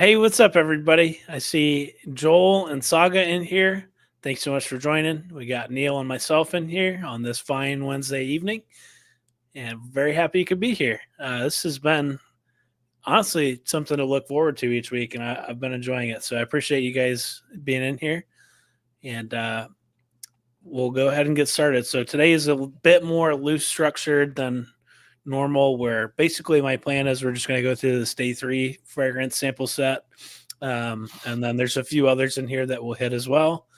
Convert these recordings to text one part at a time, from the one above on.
Hey, what's up, everybody? I see Joel and Saga in here. Thanks so much for joining. We got Neal and myself in here on this fine Wednesday evening, and very happy you could be here. This has been honestly something to look forward to each week, and I've been enjoying it. So I appreciate you guys being in here, and we'll go ahead and get started. So today is a bit more loose structured than normal, where basically my plan is we're just going to go through this day 3 fragrance sample set. And then there's a few others in here that we'll hit as well.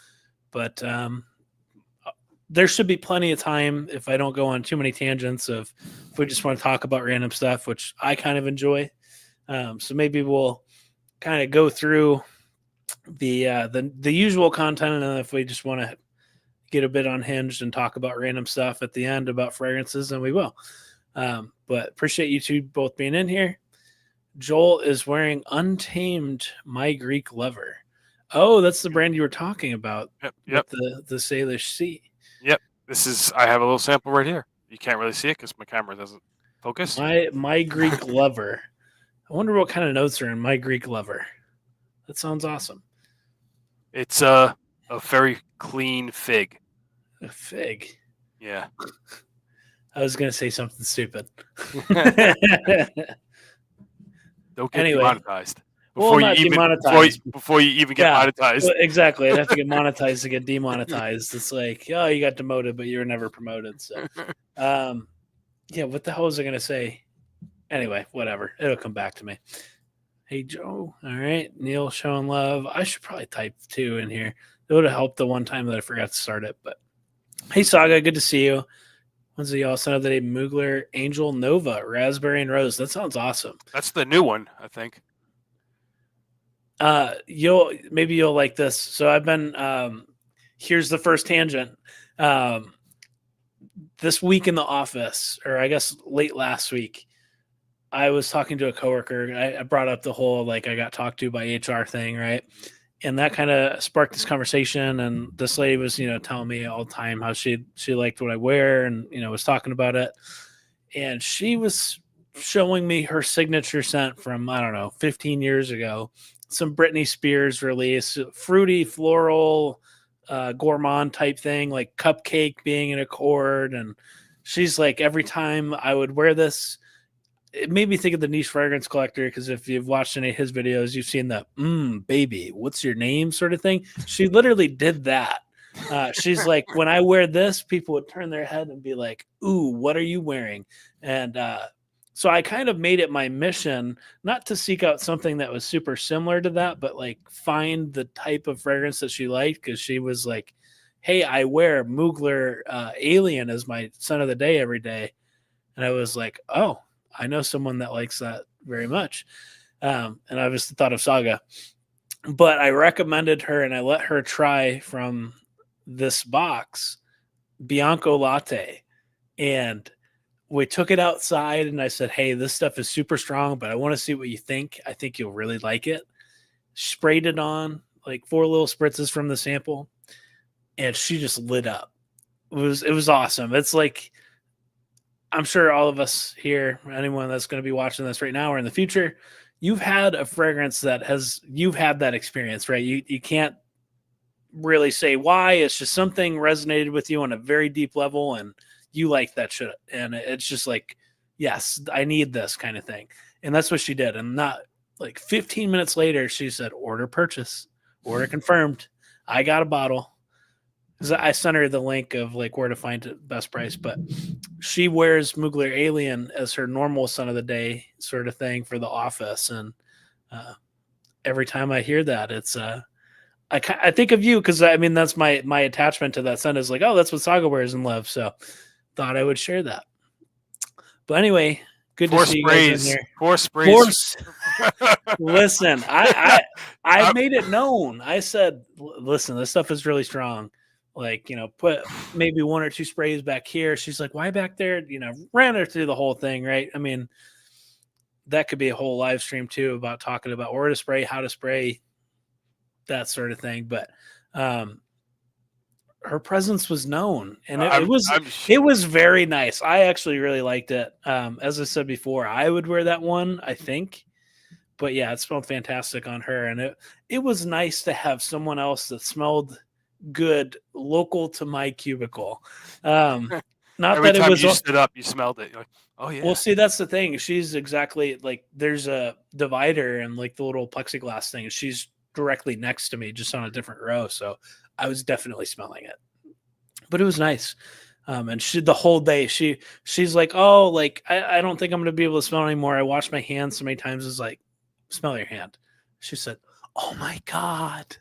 But there should be plenty of time if I don't go on too many tangents of if we just want to talk about random stuff, which I kind of enjoy. So maybe we'll kind of go through the usual content, and then if we just want to get a bit unhinged and talk about random stuff at the end about fragrances, then we will. But appreciate you two both being in here. Joel is wearing Untamed My Greek Lover. Oh, that's the brand you were talking about. Yep. With the Salish Sea. Yep. I have a little sample right here. You can't really see it because my camera doesn't focus. My Greek Lover. I wonder what kind of notes are in My Greek Lover. That sounds awesome. It's a very clean fig. A fig. Yeah. I was going to say something stupid. Don't get demonetized. Before you even get monetized. Exactly. I'd have to get monetized to get demonetized. It's like, oh, you got demoted, but you were never promoted. So, yeah, what the hell was I going to say? Anyway, whatever. It'll come back to me. Hey, Joe. All right. Neal showing love. I should probably type 2 in here. It would have helped the one time that I forgot to start it. But hey, Saga, good to see you. Wednesday, y'all. Son of the day, Mugler, Angel, Nova, Raspberry, and Rose. That sounds awesome. That's the new one, I think. You'll like this. So I've been here's the first tangent. This week in the office, or I guess late last week, I was talking to a coworker. I brought up the whole I got talked to by HR thing, right? And that kind of sparked this conversation. And this lady was, telling me all the time how she liked what I wear, and was talking about it. And she was showing me her signature scent from 15 years ago. Some Britney Spears release, fruity, floral, gourmand type thing, like cupcake being an accord. And she's like, every time I would wear this, it made me think of the Niche Fragrance Collector, because if you've watched any of his videos, you've seen the baby, what's your name sort of thing. She literally did that. She's like, when I wear this, people would turn their head and be like, ooh, what are you wearing? And so I kind of made it my mission not to seek out something that was super similar to that, but find the type of fragrance that she liked, because she was like, hey, I wear Mugler Alien as my scent of the day every day. And I was like, oh, I know someone that likes that very much. And I just thought of Saga. But I recommended her, and I let her try from this box Bianco Latte. And we took it outside, and I said, hey, this stuff is super strong, but I want to see what you think. I think you'll really like it. Sprayed it on, 4 little spritzes from the sample, and she just lit up. It was awesome. It's like, I'm sure all of us here, anyone that's going to be watching this right now or in the future, you've had a fragrance you've had that experience, right? You can't really say why. It's just something resonated with you on a very deep level, and you like that shit. And it's just like, yes, I need this kind of thing. And that's what she did. And not 15 minutes later, she said, order purchase, order confirmed. I got a bottle. I sent her the link of where to find it, best price, but she wears Mugler Alien as her normal scent of the day sort of thing for the office. And every time I hear that, it's I think of you, because that's my attachment to that scent is oh, that's what Saga wears and loves. So thought I would share that. But anyway, good to see you guys in here. 4 sprays. Listen, I made it known. I said, listen, this stuff is really strong. Put maybe 1 or 2 sprays back here. She's like, why back there? Ran her through the whole thing, right? That could be a whole live stream too, about talking about where to spray, how to spray, that sort of thing. But her presence was known, and it was very nice. I actually really liked it. As I said before, I would wear that one, I think, but yeah, it smelled fantastic on her, and it was nice to have someone else that smelled good local to my cubicle. Um, not Every that it time was you stood up, you smelled it. You're like, oh well, yeah. see, that's the thing. She's exactly like there's a divider and like the little plexiglass thing. She's directly next to me, just on a different row. So I was definitely smelling it, but it was nice. And she the whole day she's like, oh, like I don't think I'm gonna be able to smell anymore. I washed my hands so many times. It's like, smell your hand. She said, oh my god.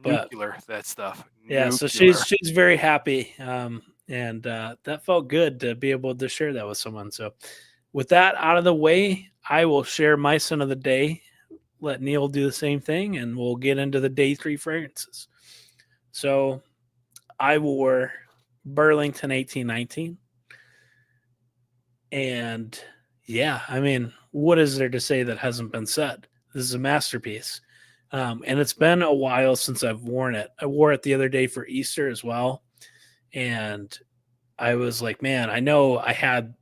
But Nuclear, that stuff. yeah, so Nuclear. she's very happy, and that felt good to be able to share that with someone. So, with that out of the way, I will share my son of the day. Let Neal do the same thing, and we'll get into the day 3 fragrances. So, I wore Burlington 1819, and yeah, I mean, what is there to say that hasn't been said? This is a masterpiece. And it's been a while since I've worn it. I wore it the other day for Easter as well. And I was like, man, I know I had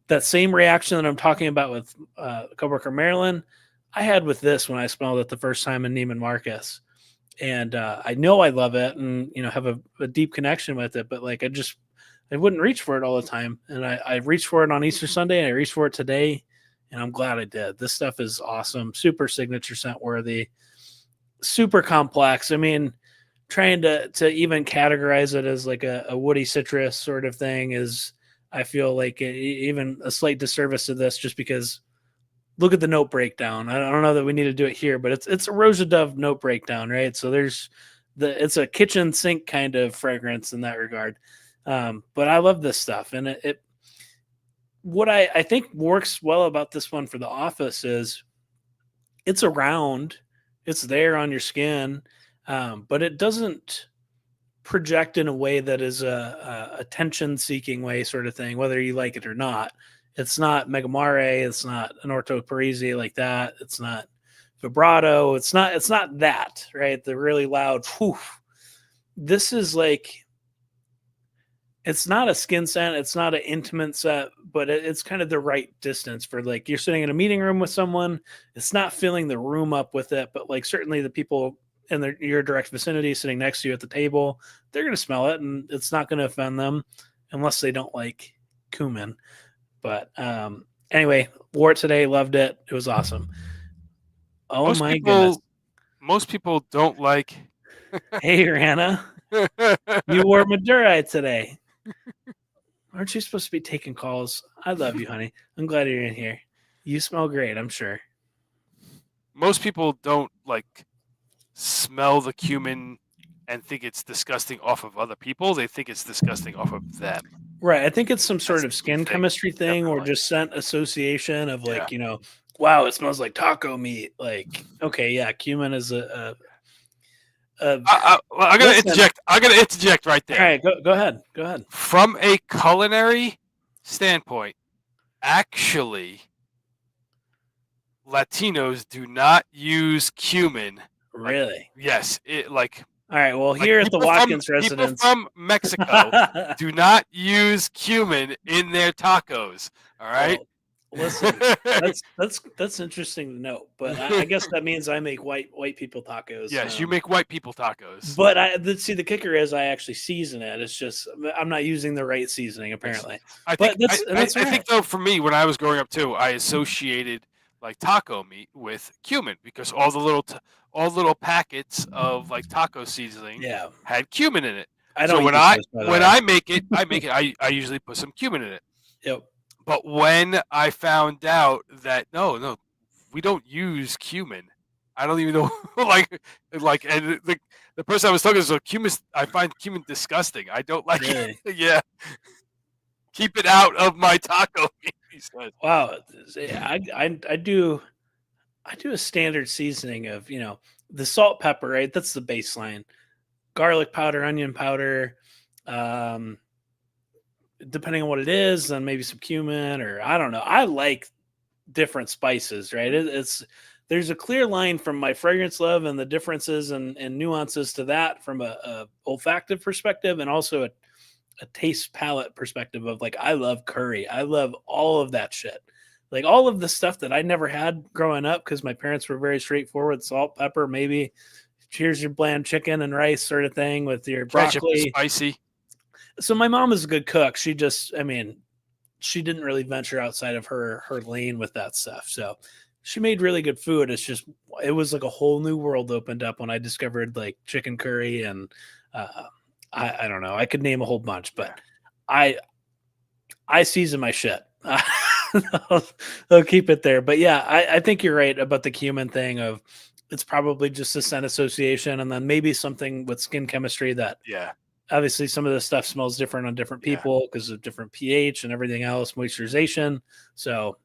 that same reaction that I'm talking about with coworker Marilyn. I had with this when I smelled it the first time in Neiman Marcus, and I know I love it, and have a deep connection with it. But like, I wouldn't reach for it all the time, and I reached for it on Easter Sunday, and I reached for it today, and I'm glad I did. This stuff is awesome, super signature scent worthy, super complex. I mean, trying to even categorize it as like a woody citrus sort of thing is, I feel like even a slight disservice to this, just because look at the note breakdown. I don't know that we need to do it here, but it's a Rosa Dove note breakdown, right? So there's it's a kitchen sink kind of fragrance in that regard. But I love this stuff, and it what I think works well about this one for the office is it's around, it's there on your skin, but it doesn't project in a way that is a attention seeking way sort of thing, whether you like it or not. It's not Megamare, it's not an Orto Parisi like that. It's not vibrato. It's not that, right? The really loud whew. This is like, it's not a skin scent, it's not an intimate scent, but it's kind of the right distance for, like, you're sitting in a meeting room with someone. It's not filling the room up with it, but like certainly the people in your direct vicinity sitting next to you at the table, they're going to smell it, and it's not going to offend them unless they don't like cumin. But anyway, wore it today, loved it. It was awesome. Oh Most my goodness. people, most people don't like. Hey, Rana, you wore Madura today. Aren't you supposed to be taking calls? I love you, honey. I'm glad you're in here. You smell great, I'm sure. Most people don't like smell the cumin and think it's disgusting off of other people. They think it's disgusting off of them. Right. I think it's some sort That's of the key skin thing. chemistry thing, or Definitely. just scent association of, Yeah. like, wow, it smells like taco meat. Like, okay, yeah, cumin is a I'm gonna listen. interject. I'm gonna interject right All there. right, go ahead. Go ahead. From a culinary standpoint, actually, Latinos do not use cumin. Like, Really? yes, All right. Well, like here at the Watkins people residence. from Mexico do not use cumin in their tacos. All right. Well, listen, that's interesting to note, but I guess that means I make white people tacos. Yes, you make white people tacos. But see, the kicker is I actually season it. It's just I'm not using the right seasoning apparently. I But think that's I right. think though for me when I was growing up too, I associated like taco meat with cumin because all the little packets of like taco seasoning Yeah, had cumin in it. I So don't eat when the I toast, by the when way. I make it, I usually put some cumin in it. Yep. But when I found out that no, we don't use cumin. I don't even know and the person I was talking to was cumin. I find cumin disgusting. I don't like Really? it. Yeah. Keep it out of my taco meat, he said. Wow. I do a standard seasoning of the salt, pepper, right? That's the baseline. Garlic powder, onion powder, um, depending on what it is, then maybe some cumin, or I don't know. I like different spices, right? There's a clear line from my fragrance love and the differences and nuances to that from a olfactive perspective, and also a taste palette perspective of, like, I love curry. I love all of that shit. like all of the stuff that I never had growing up because my parents were very straightforward: salt, pepper, maybe here's your bland chicken and rice sort of thing with your Ketchup is broccoli. spicy. So my mom is a good cook. She just, I mean, she didn't really venture outside of her lane with that stuff. So she made really good food. It's just it was like a whole new world opened up when I discovered like chicken curry and uh, I don't know. I could name a whole bunch, but I I season my shit. I'll, I'll keep it there. But yeah, I think you're right about the cumin thing. Of it's probably just a scent association, and then maybe something with skin chemistry that Yeah. obviously some of the stuff smells different on different Yeah. people because of different pH and everything else, moisturization. So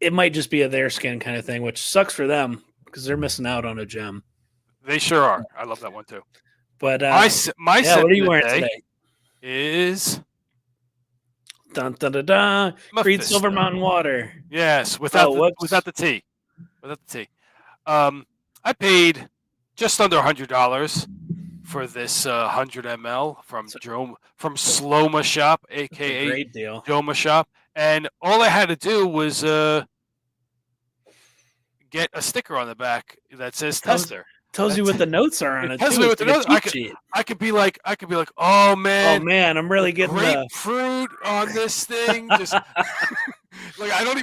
it might just be a their skin kind of thing, which sucks for them because they're missing out on a gem. They sure are. I love that one too. But My yeah, scent what are of you the wearing day today? is Dun dun dun dun. Creed Silver Mephisto. Mountain Water. Yes, Oh, whoops. without the tea. Without the tea. I paid just under $100 for this 100 ml from Sloma Shop, That's a aka great deal. Joma Shop, and all I had to do was get a sticker on the back that says tester. Tells you what the notes are on it. Tells too. me It's what the like a notes. cheat sheet. I could be like, oh Oh man, man, I'm really getting the grapefruit on this thing. Just like I don't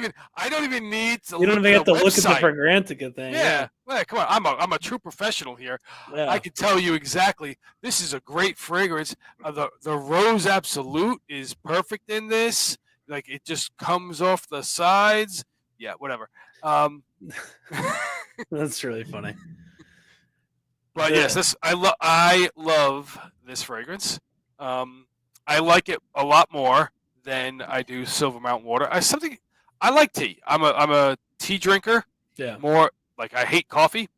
even need to you don't look even at have to a look at the website. Fragrantica thing. Yeah. Well, come on, I'm a true professional here. Yeah. I can tell you exactly. This is a great fragrance. The Rose Absolute is perfect in this. Like it just comes off the sides. Yeah, whatever. That's really funny. But yes, I love this fragrance. I like it a lot more than I do Silver Mountain Water. I like tea. I'm a tea drinker. Yeah. More like I hate coffee.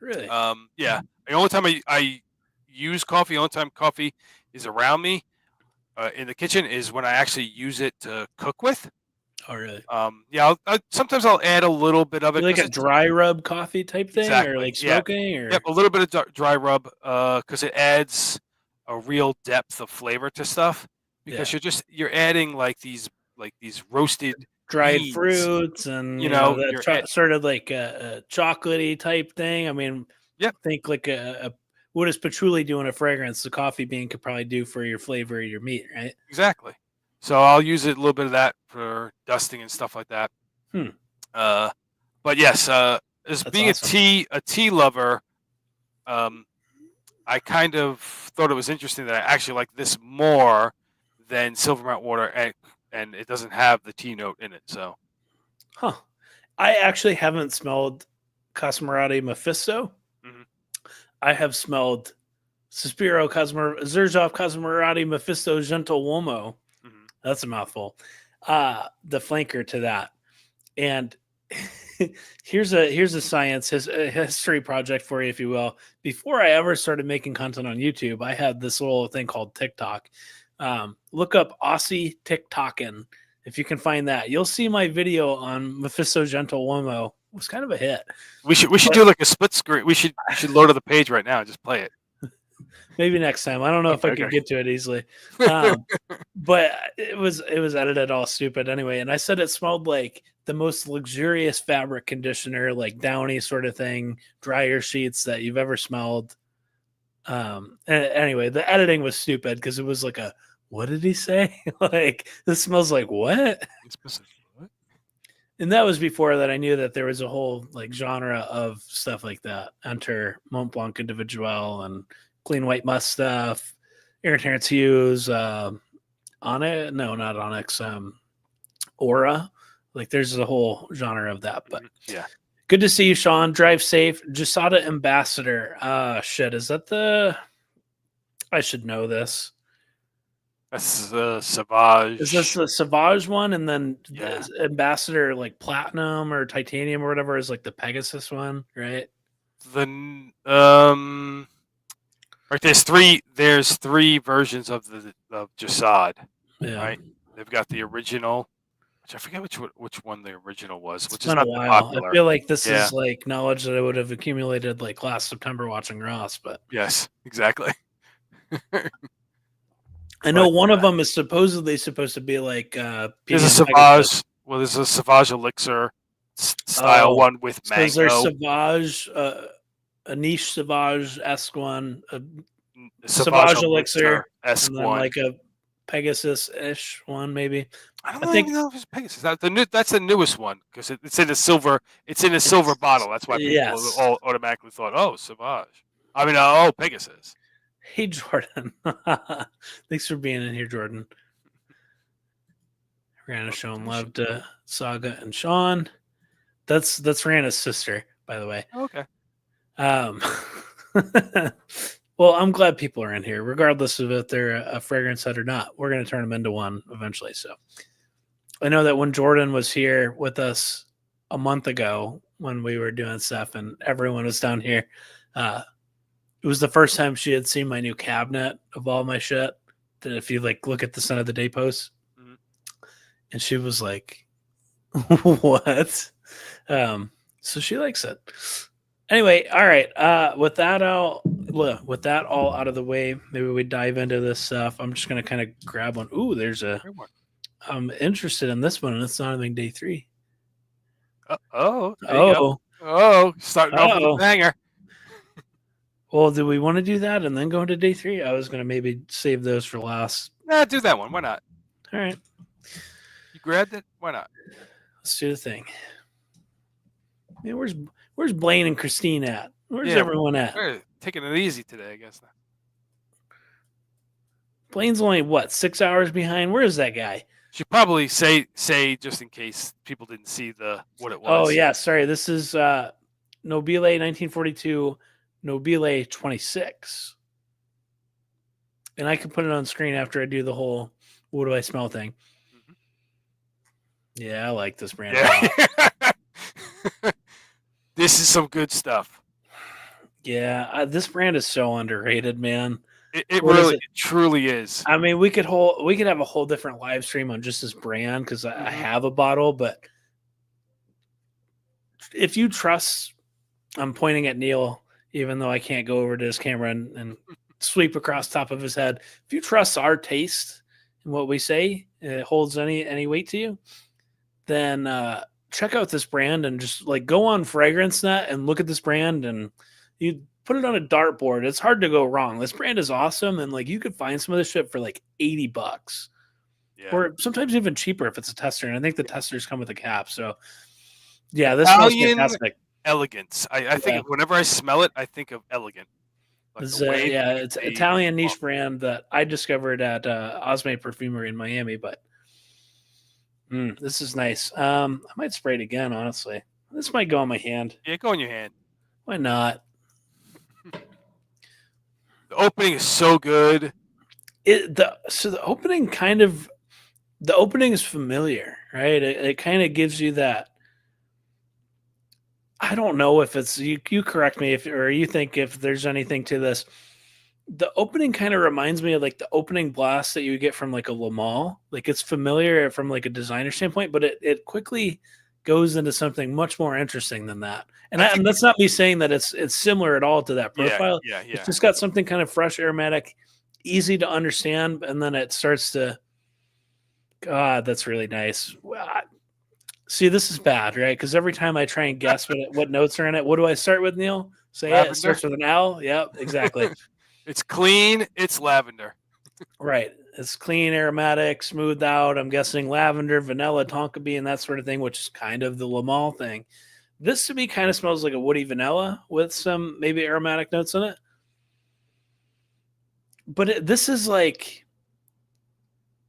Really? Yeah. The only time I use coffee, the only time coffee is around me in the kitchen is when I actually use it to cook with. Oh, really? Yeah. Sometimes I'll add a little bit of it. You like a dry rub coffee type thing, Exactly. or like smoking, or Yep, a little bit of dry rub because it adds a real depth of flavor to stuff. Because you're adding like these roasted dried beans. fruits, and that sort of like a chocolatey type thing. I mean, think like what does patchouli do in a fragrance? The coffee bean could probably do for your flavor of your meat, right? Exactly. So I'll use it a little bit of that for dusting and stuff like that. But yes, as being awesome. a tea lover, I kind of thought it was interesting that I actually like this more than Silver Mountain Water, and it doesn't have the tea note in it. So, I actually haven't smelled Cosmerati Mephisto. Mm-hmm. I have smelled Suspiro Zerzov Cosmerati Mephisto Gentle Uomo. Mm-hmm. That's a mouthful. The flanker to that, and here's a science history project for you, if you will. Before I ever started making content on YouTube, I had this little thing called TikTok. Look up Aussie TikTokin'. If you can find that, you'll see my video on Mephisto Gentle Uomo. It was kind of a hit. We should do like a split screen. We should load to the page right now and just play it. Maybe next time. I don't know if I could get to it easily. But it was edited all stupid anyway. And I said it smelled like the most luxurious fabric conditioner, like Downy sort of thing, dryer sheets that you've ever smelled. Anyway, the editing was stupid because it was like what did he say? Like, this smells like what? And that was before that I knew that there was a whole like genre of stuff like that. Enter Mont Blanc Individual and Clean White Musk stuff, Aaron Terrence Hughes, Onyx, no, not Onyx, Aura. Like there's a whole genre of that. But yeah. Good to see you, Sean. Drive safe. Jasada Ambassador. Shit, is that I should know this. That's the Sauvage. Is this the Sauvage one? And then the Ambassador, like Platinum or Titanium or whatever, is like the Pegasus one, right? Right, there's three versions of Jasad. Yeah. Right? They've got the original, which I forget which one the original was, which is not that popular. I feel like this is like knowledge that I would have accumulated like last September watching Ross, but yes, exactly. I know one of them is supposedly supposed to be like there's a Sauvage. Well, there's a Sauvage Elixir style one with So is there mango. Sauvage, a niche Sauvage-esque one, a Sauvage Sauvage Elixir, Elixir-esque and then one. like a Pegasus-ish one, maybe? I don't I think even know if it's Pegasus. That's the newest one because it's in a silver. It's in a silver bottle. That's why people yes. all automatically thought, "Oh, Sauvage." I mean, oh, Pegasus. Hey, Jordan. Thanks for being in here, Jordan. Rihanna showing love to Saga and Sean. That's Rihanna's sister, by the way. Okay. Um, well, I'm glad people are in here, regardless of if they're a fragrance head or not. We're going to turn them into one eventually. So I know that when Jordan was here with us a month ago when we were doing stuff and everyone was down here, it was the first time she had seen my new cabinet of all my shit. That if you like look at the Sun of the Day post, and she was like, "What?" So she likes it. Anyway, all right. With that all out of the way, maybe we dive into this stuff. I'm just gonna kind of grab one. Ooh, there's a. I'm interested in this one, and it's not even day 3. There you go. Oh, starting off with a banger. Well, do we want to do that and then go into day 3? I was gonna maybe save those for last. Nah, do that one. Why not? All right. You grabbed it. Why not? Let's do the thing. Man, where's Blaine and Christine at? Where's everyone at? We're taking it easy today, I guess. Blaine's only what 6 hours behind. Where is that guy? Should probably say just in case people didn't see what it was. Oh yeah, sorry. This is Nobile 1942, Nobile 26, and I can put it on screen after I do the whole "what do I smell" thing. Mm-hmm. Yeah, I like this brand. Yeah. This is some good stuff. Yeah, this brand is so underrated, man. It really, it truly is. I mean, we could have a whole different live stream on just this brand because I have a bottle, but if you trust, I'm pointing at Neal, even though I can't go over to his camera and sweep across top of his head. If you trust our taste and what we say, it holds any weight to you, then check out this brand and just like go on FragranceNet and look at this brand and you put it on a dartboard. It's hard to go wrong. This brand is awesome, and like you could find some of this shit for like $80, or sometimes even cheaper if it's a tester. And I think the testers come with a cap. So yeah, this smells fantastic. Elegance. I think whenever I smell it, I think of elegant. Like it's Italian niche brand that I discovered at Osme Perfumery in Miami. But this is nice. I might spray it again. Honestly, this might go on my hand. Yeah, go on your hand. Why not? The opening is so good. The opening is familiar, right? It kind of gives you that. I don't know if it's you correct me or you think if there's anything to this. The opening kind of reminds me of like the opening blast that you get from like a Le Mans. Like it's familiar from like a designer standpoint, but it quickly goes into something much more interesting than that. And that's not me saying that it's similar at all to that profile. Yeah. It's just got something kind of fresh, aromatic, easy to understand, and then it starts to. God, that's really nice. See, this is bad, right? Because every time I try and guess what notes are in it, what do I start with, Neal? Say it starts with an L. Yep, exactly. It's clean. It's lavender. Right. It's clean, aromatic, smoothed out. I'm guessing lavender, vanilla, tonka bean, that sort of thing, which is kind of the Le Mans thing. This to me kind of smells like a woody vanilla with some maybe aromatic notes in it. But this is like,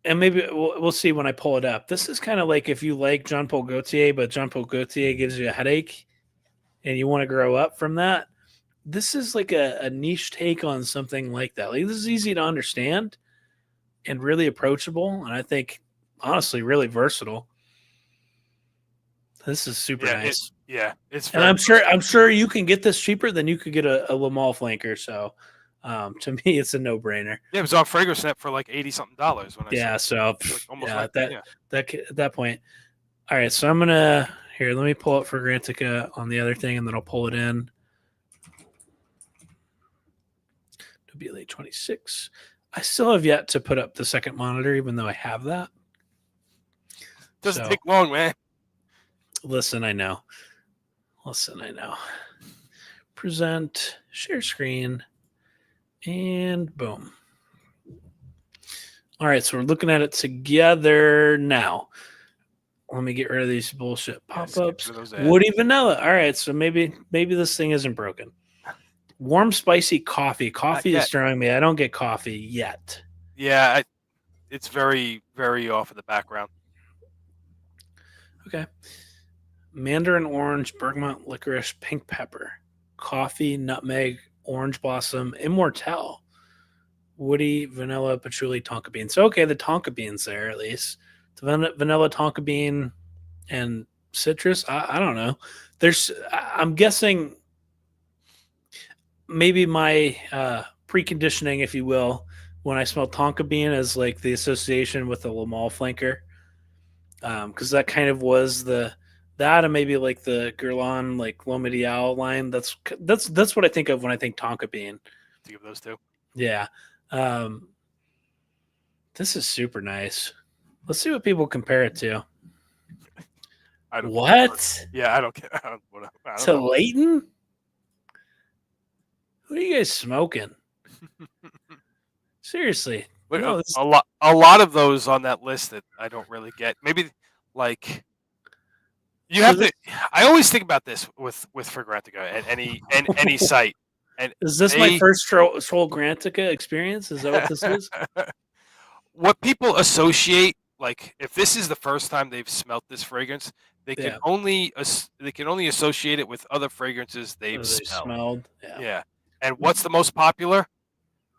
and maybe we'll see when I pull it up. This is kind of like if you like Jean Paul Gaultier, but Jean Paul Gaultier gives you a headache and you want to grow up from that. This is like a niche take on something like that. Like this is easy to understand and really approachable, and I think honestly really versatile. This is super nice. It's and I'm sure you can get this cheaper than you could get a Le Mans flanker. So to me, it's a no brainer. Yeah, it was on FragranceNet for like $80-something when I saw it. So like almost at that point. All right, so I'm gonna let me pull up Fragrantica on the other thing, and then I'll pull it in. Nobile 26. I still have yet to put up the second monitor, even though I have that. Doesn't So take long, man. listen, I know. Present, share screen, and boom. All right, so we're looking at it together now. Let me get rid of these bullshit Yes, get pop-ups. rid of those ads. Woody vanilla. All right, so maybe this thing isn't broken. Warm spicy coffee. Coffee is yet. throwing me. I don't get coffee yet. Yeah, it's very, very off in the background. Okay. Mandarin orange, bergamot licorice, pink pepper, coffee, nutmeg, orange blossom, immortelle, woody, vanilla, patchouli, tonka bean. So okay, the tonka bean's there at least. The vanilla, tonka bean, and citrus. I don't know. I'm guessing maybe my preconditioning, if you will, when I smell tonka bean is like the association with the Lamal flanker, because that kind of was that and maybe like the Guerlain like Lomidial line. That's what I think of when I think tonka bean. Think of those two. Yeah, this is super nice. Let's see what people compare it to. I don't. What Yeah, I don't care. I don't to know. Leighton? Who are you guys smoking? Seriously, Look, no. a lot of those on that list that I don't really get. Maybe like you have to. I always think about this with Fragrantica and any site. And is this my first Troll Grantica experience? Is that what this is? What people associate, like if this is the first time they've smelt this fragrance, they can only associate it with other fragrances they've smelled. Yeah. And what's the most popular?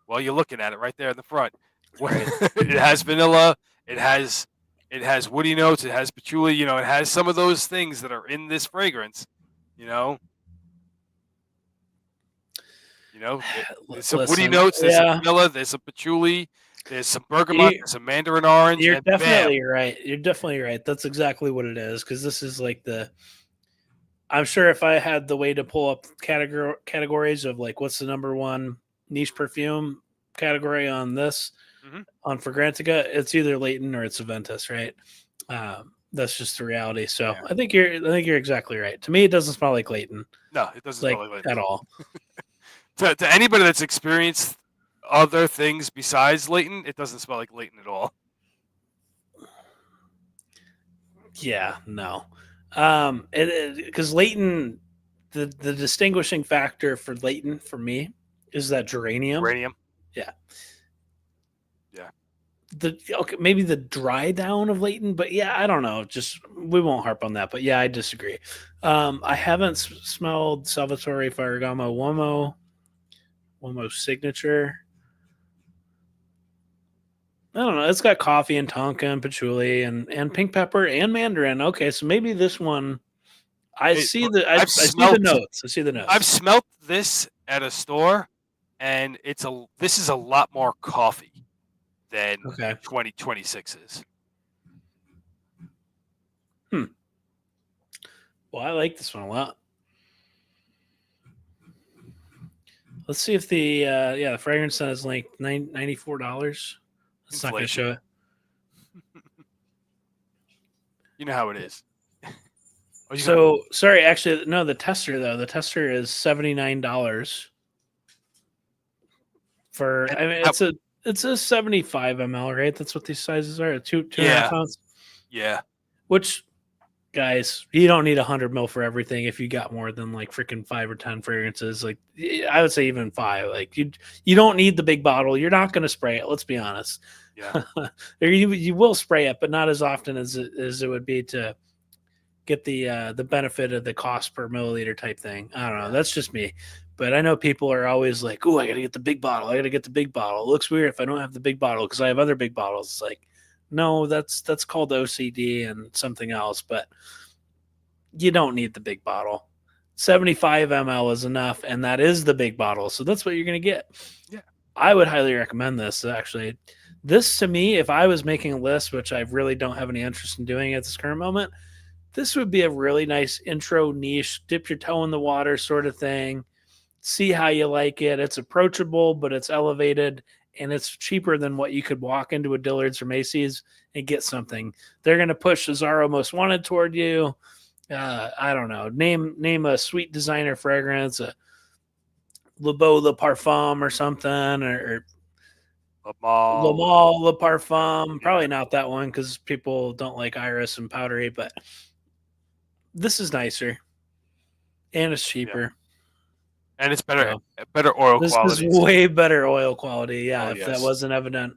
Well, you're looking at it right there in the front. It has vanilla. It has woody notes. It has patchouli. You know, it has some of those things that are in this fragrance. You know, there's some woody notes. There's some vanilla. There's some patchouli. There's some bergamot. There's some mandarin orange. You're definitely right. You're definitely right. That's exactly what it is. Because this is like I'm sure if I had the way to pull up categories of like what's the number one niche perfume category on this on Fragrantica, it's either Leighton or it's Aventus, right? That's just the reality. So I think you're exactly right. To me, it doesn't smell like Leighton. No, it doesn't smell like Leighton at all. To anybody that's experienced other things besides Leighton, it doesn't smell like Leighton at all. Yeah, no. Because Leighton, the distinguishing factor for Leighton for me is that geranium. Yeah. Maybe the dry down of Leighton, but yeah, I don't know. Just we won't harp on that. But yeah, I disagree. I haven't smelled Salvatore Ferragamo Uomo signature. I don't know. It's got coffee and tonka and patchouli and pink pepper and mandarin. Okay, so maybe this one. I see the notes. I see the notes. I've smelt this at a store, and this is a lot more coffee than 2026 is. Well, I like this one a lot. Let's see if the fragrance says like $94. It's not going to show it. You know how it is. So sorry, actually, no. The tester though, the tester is $79 for. I mean, it's a 75 ml, right? That's what these sizes are. Two and a half ounce. Yeah. Which, guys, you don't need 100 ml for everything. If you got more than like freaking 5 or 10 fragrances, like I would say even 5. Like you don't need the big bottle. You're not going to spray it. Let's be honest. Yeah. you will spray it, but not as often as it would be to get the benefit of the cost per milliliter type thing. I don't know. That's just me. But I know people are always like, "Oh, I got to get the big bottle. I got to get the big bottle." It looks weird if I don't have the big bottle because I have other big bottles. It's like, no, that's called OCD and something else. But you don't need the big bottle. 75 ml is enough, and that is the big bottle. So that's what you're going to get. Yeah. I would highly recommend this, actually. This, to me, if I was making a list, which I really don't have any interest in doing at this current moment, this would be a really nice intro niche, dip your toe in the water sort of thing. See how you like it. It's approachable, but it's elevated, and it's cheaper than what you could walk into a Dillard's or Macy's and get something. They're going to push Cesaro Most Wanted toward you. I don't know. Name a sweet designer fragrance, a Le Beau Le Parfum or something, or The Le mall. Male Le Parfum. Yeah. Probably not that one because people don't like iris and powdery, but this is nicer and it's Yeah. cheaper. And it's So better oil this is quality. way better oil quality. Yeah, Oh if that yes. wasn't evident.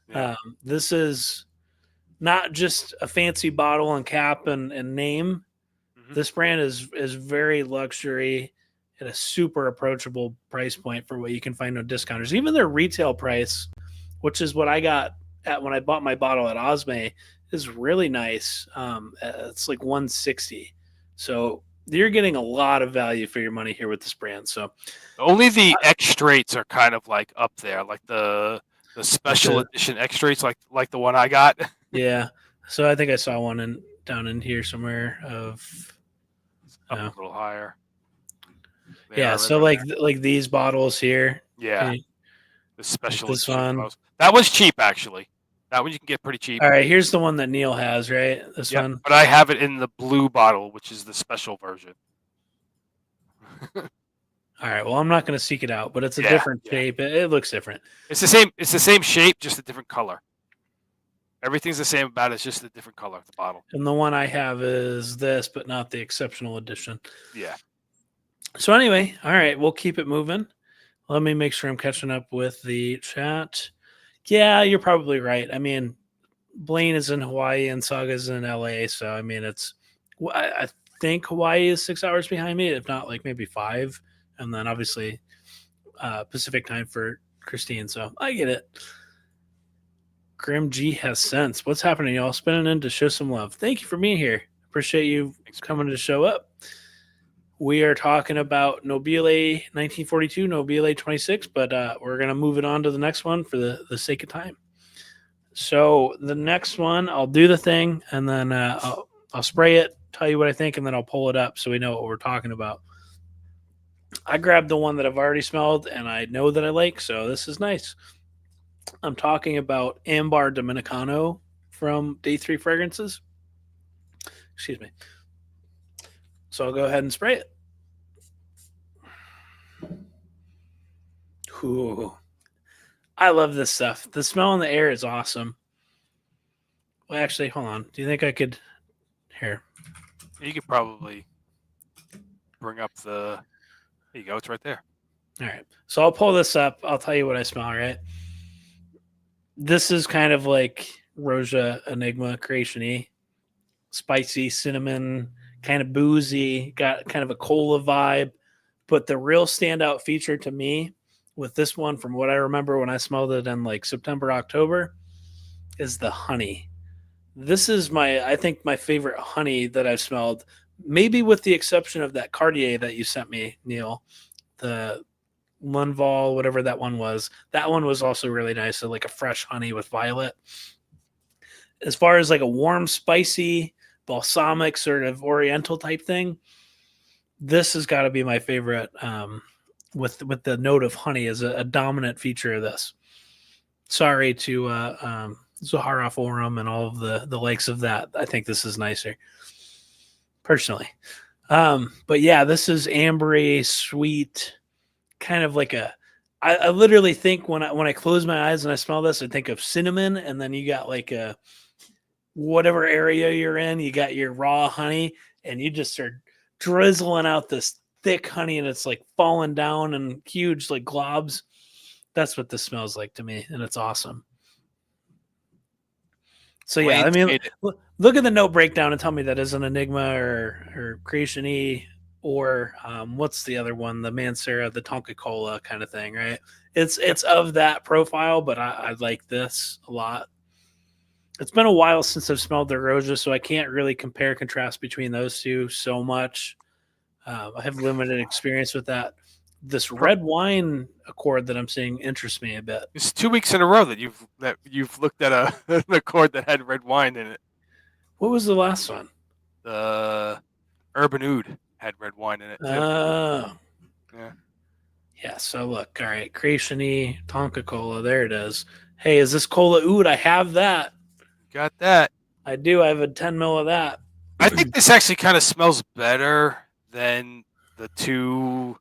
Yeah. This is not just a fancy bottle and cap and name. Hmm. This brand is very luxury at a super approachable price point for what you can find on discounters. Even their retail price, which is what I got at when I bought my bottle at Osme, is really nice. It's like 160. So you're getting a lot of value for your money here with this brand. So Only the X-Straits are kind of like up there, like the like special the edition X-Straits, like the one I got. yeah. So I think I saw one down in here somewhere of Up a little higher. They yeah. are right So around like these bottles here. there. Yeah, Okay, the like special this edition one. bottles. That one's cheap actually. That one you can get pretty cheap. All right, here's the one that Neal has, right? This Yep, one. but I have it in the blue bottle, which is the special version. All right. Well, I'm not going to seek it out, but it's a Yeah, different yeah. shape. It looks different. It's the same. It's the same shape, just a different color. Everything's the same about it. It's just a different color of the bottle. And the one I have is this, but not the exceptional edition. Yeah. So anyway, all right, we'll keep it moving. Let me make sure I'm catching up with the chat. Yeah, you're probably right. I mean, Blaine is in Hawaii and Saga's in LA, so I mean, I think Hawaii is 6 hours behind me, if not like maybe 5, and then obviously Pacific time for Christine. So I get it. Grim G has sense. What's happening, y'all? Spinning in to show some love. Thank you for being here. Appreciate you coming to show up. We are talking about Nobile 1942, Nobile 26, but we're going to move it on to the next one for the sake of time. So the next one, I'll do the thing, and then I'll spray it, tell you what I think, and then I'll pull it up so we know what we're talking about. I grabbed the one that I've already smelled, and I know that I like, so this is nice. I'm talking about Ambar Dominicano from Day 3 Fragrances. Excuse me. So I'll go ahead and spray it. Ooh. I love this stuff. The smell in the air is awesome. Well, actually, hold on. Do you think I could... Here. You could probably bring up the... There you go. It's right there. All right. So I'll pull this up. I'll tell you what I smell, right? This is kind of like Roja Enigma Creation-y. Spicy, cinnamon, kind of boozy, got kind of a cola vibe. But the real standout feature to me with this one, from what I remember when I smelled it in like September, October, is the honey. This is I think my favorite honey that I've smelled, maybe with the exception of that Cartier that you sent me, Neal. The Lunval, whatever that one was. That one was also really nice. So like a fresh honey with violet. As far as like a warm, spicy, balsamic sort of oriental type thing, this has got to be my favorite. With the note of honey as a dominant feature of this. Sorry to Zahara Forum and all of the likes of that. I think this is nicer, personally. But yeah, this is ambery, sweet, kind of like I literally think when I close my eyes and I smell this, I think of cinnamon, and then you got like a whatever area you're in, you got your raw honey, and you just start drizzling out this thick honey, and it's like falling down in huge like globs. That's what this smells like to me, and it's awesome. So yeah, I mean, look at the note breakdown and tell me that isn't Enigma or Creation-y or what's the other one, the Mancera, the Tonka Cola kind of thing, right? It's of that profile, but I like this a lot. It's been a while since I've smelled the Roja, so I can't really compare contrast between those two so much. I have limited experience with that. This red wine accord that I'm seeing interests me a bit. It's 2 weeks in a row that you've looked at an accord that had red wine in it. What was the last one? The Urban Oud had red wine in it too. Yeah. Yeah, so look, all right, Creation-y Tonka Cola, there it is. Hey, is this cola oud? I have that. Got that. I do. I have a 10 mil of that. I think this actually kind of smells better than the two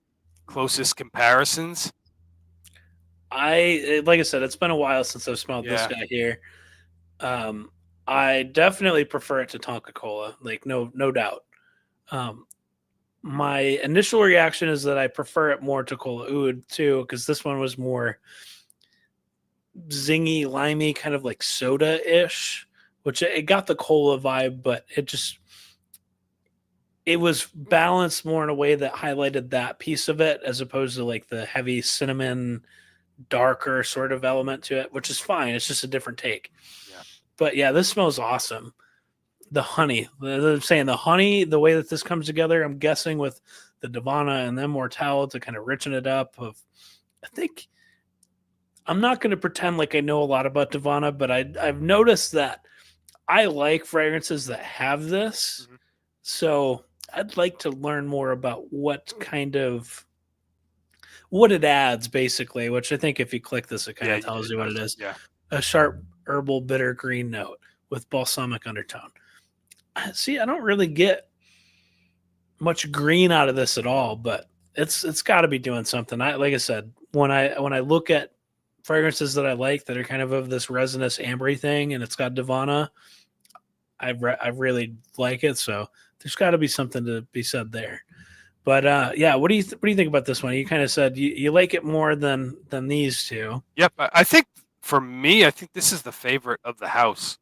closest comparisons. Like I said, it's been a while since I've smelled this Yeah. guy here. Um, I definitely prefer it to Tonka Cola, like no doubt. Um, my initial reaction is that I prefer it more to Cola Oud too, because this one was more zingy, limey, kind of like soda ish, which it got the cola vibe, but it was balanced more in a way that highlighted that piece of it as opposed to like the heavy cinnamon, darker sort of element to it, which is fine. It's just a different take. Yeah. But yeah, this smells awesome. The honey, I'm saying the honey, the way that this comes together, I'm guessing with the Divana and the Immortal to kind of richen it up. I think I'm not going to pretend like I know a lot about Divana, but I've noticed that I like fragrances that have this. Mhm. So I'd like to learn more about what it adds, basically. Which I think if you click this, it kind Yeah, of it tells you what it does. is. Yeah. A sharp herbal bitter green note with balsamic undertone. See, I don't really get much green out of this at all, but it's got to be doing something. Like I said, when I look at fragrances that I like that are kind of this resinous ambery thing, and it's got Divana, I really like it. So there's got to be something to be said there. But yeah, what do you think about this one? You kind of said you like it more than these two. Yep. I think for me, I think this is the favorite of the house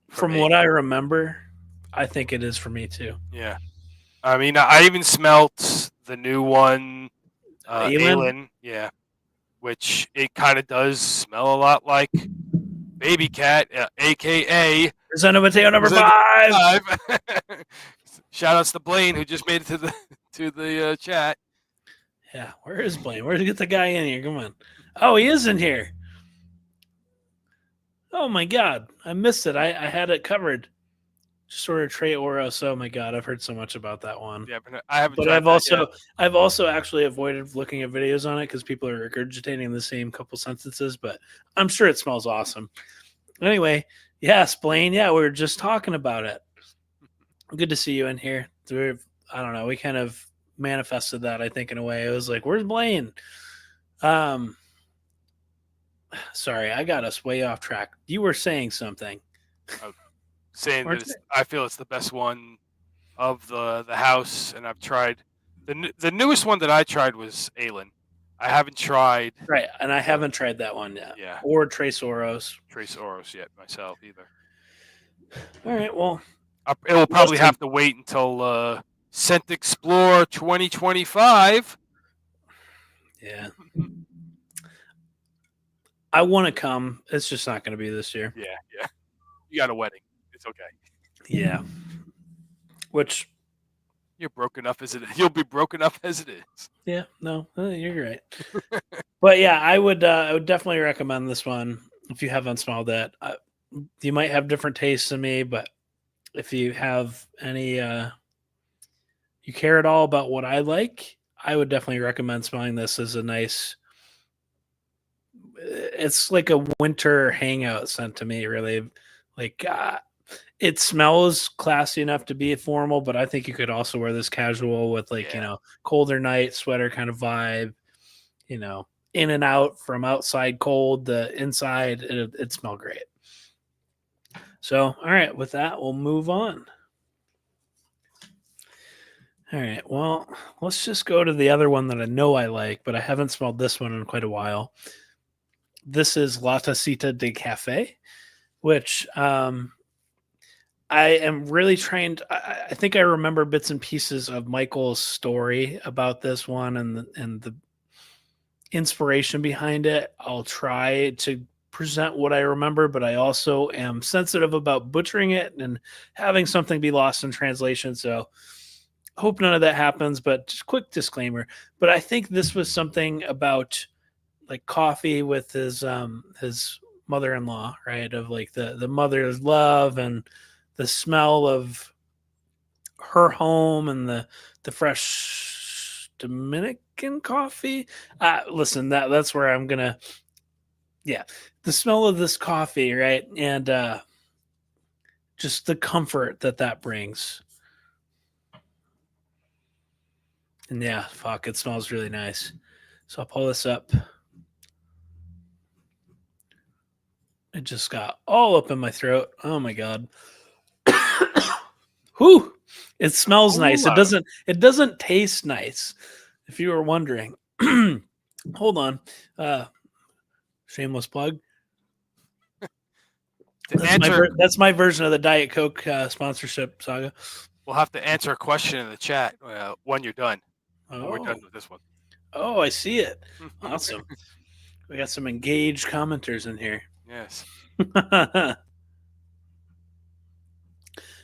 for From me. what I remember, I think it is for me too. Yeah. I mean, I even smelt the new one, Aelin, Aelin. Yeah. Which it kind of does smell a lot like Baby Cat, aka Persona Mateo number Resident 5. Evil 5. Shout outs to Blaine who just made it to the chat. Yeah, where is Blaine? Where'd you get the guy in here? Come on. Oh, he is in here. Oh my god, I missed it. I had it covered. Just sort of Trey Oros. Oh my god, I've heard so much about that one. Yeah, but I haven't But tried that yet. I've also actually avoided looking at videos on it because people are regurgitating the same couple sentences. But I'm sure it smells awesome. Anyway, yes, Blaine. Yeah, we were just talking about it. Good to see you in here. I don't know. We kind of manifested that, I think, in a way. It was like, "Where's Blaine?" Um, sorry, I got us way off track. You were saying something. Saying that Weren't you? I feel it's the best one of the house, and I've tried the newest one that I tried was Aelin. I haven't tried Right, and I the haven't tried that one yet. yeah Or Trace Oros. Trace Oros yet myself either. All right, well, It will we'll probably see. have to wait until Scent Explorer 2025. Yeah. I want to come. It's just not going to be this year. Yeah, yeah. You got a wedding. It's okay. Yeah. Which, You're broke enough as it is. You'll be broke enough as it is. yeah, no, you're right. But yeah, I would definitely recommend this one if you haven't smelled it. You might have different tastes than me, but if you have any, you care at all about what I like, I would definitely recommend smelling this as a nice. It's like a winter hangout scent to me, really. Like it smells classy enough to be formal, but I think you could also wear this casual with Yeah. colder night sweater kind of vibe. In and out from outside cold, the inside it smelled great. So, all right, with that, we'll move on. All right, well, let's just go to the other one that I know I like, but I haven't smelled this one in quite a while. This is La Tacita de Cafe, which I am really trying to. I think I remember bits and pieces of Michael's story about this one and the inspiration behind it. I'll try to present what I remember, but I also am sensitive about butchering it and having something be lost in translation. So hope none of that happens, but just quick disclaimer. But I think this was something about like coffee with his mother-in-law, right? Of like the mother's love and the smell of her home and the fresh Dominican coffee. Listen, that's where I'm gonna. Yeah, the smell of this coffee, right, and just the comfort that brings. And yeah, fuck, it smells really nice. So I'll pull this up. It just got all up in my throat. Oh my god. Whew. It smells nice. Hold on. It doesn't taste nice. If you were wondering. Hold on. Uh shameless plug. To answer, That's my version of the Diet Coke sponsorship saga. we'll have to answer a question in the chat when you're done. When we're done Oh. with this one. Oh, I see it. Awesome. We got some engaged commenters in here. Yes.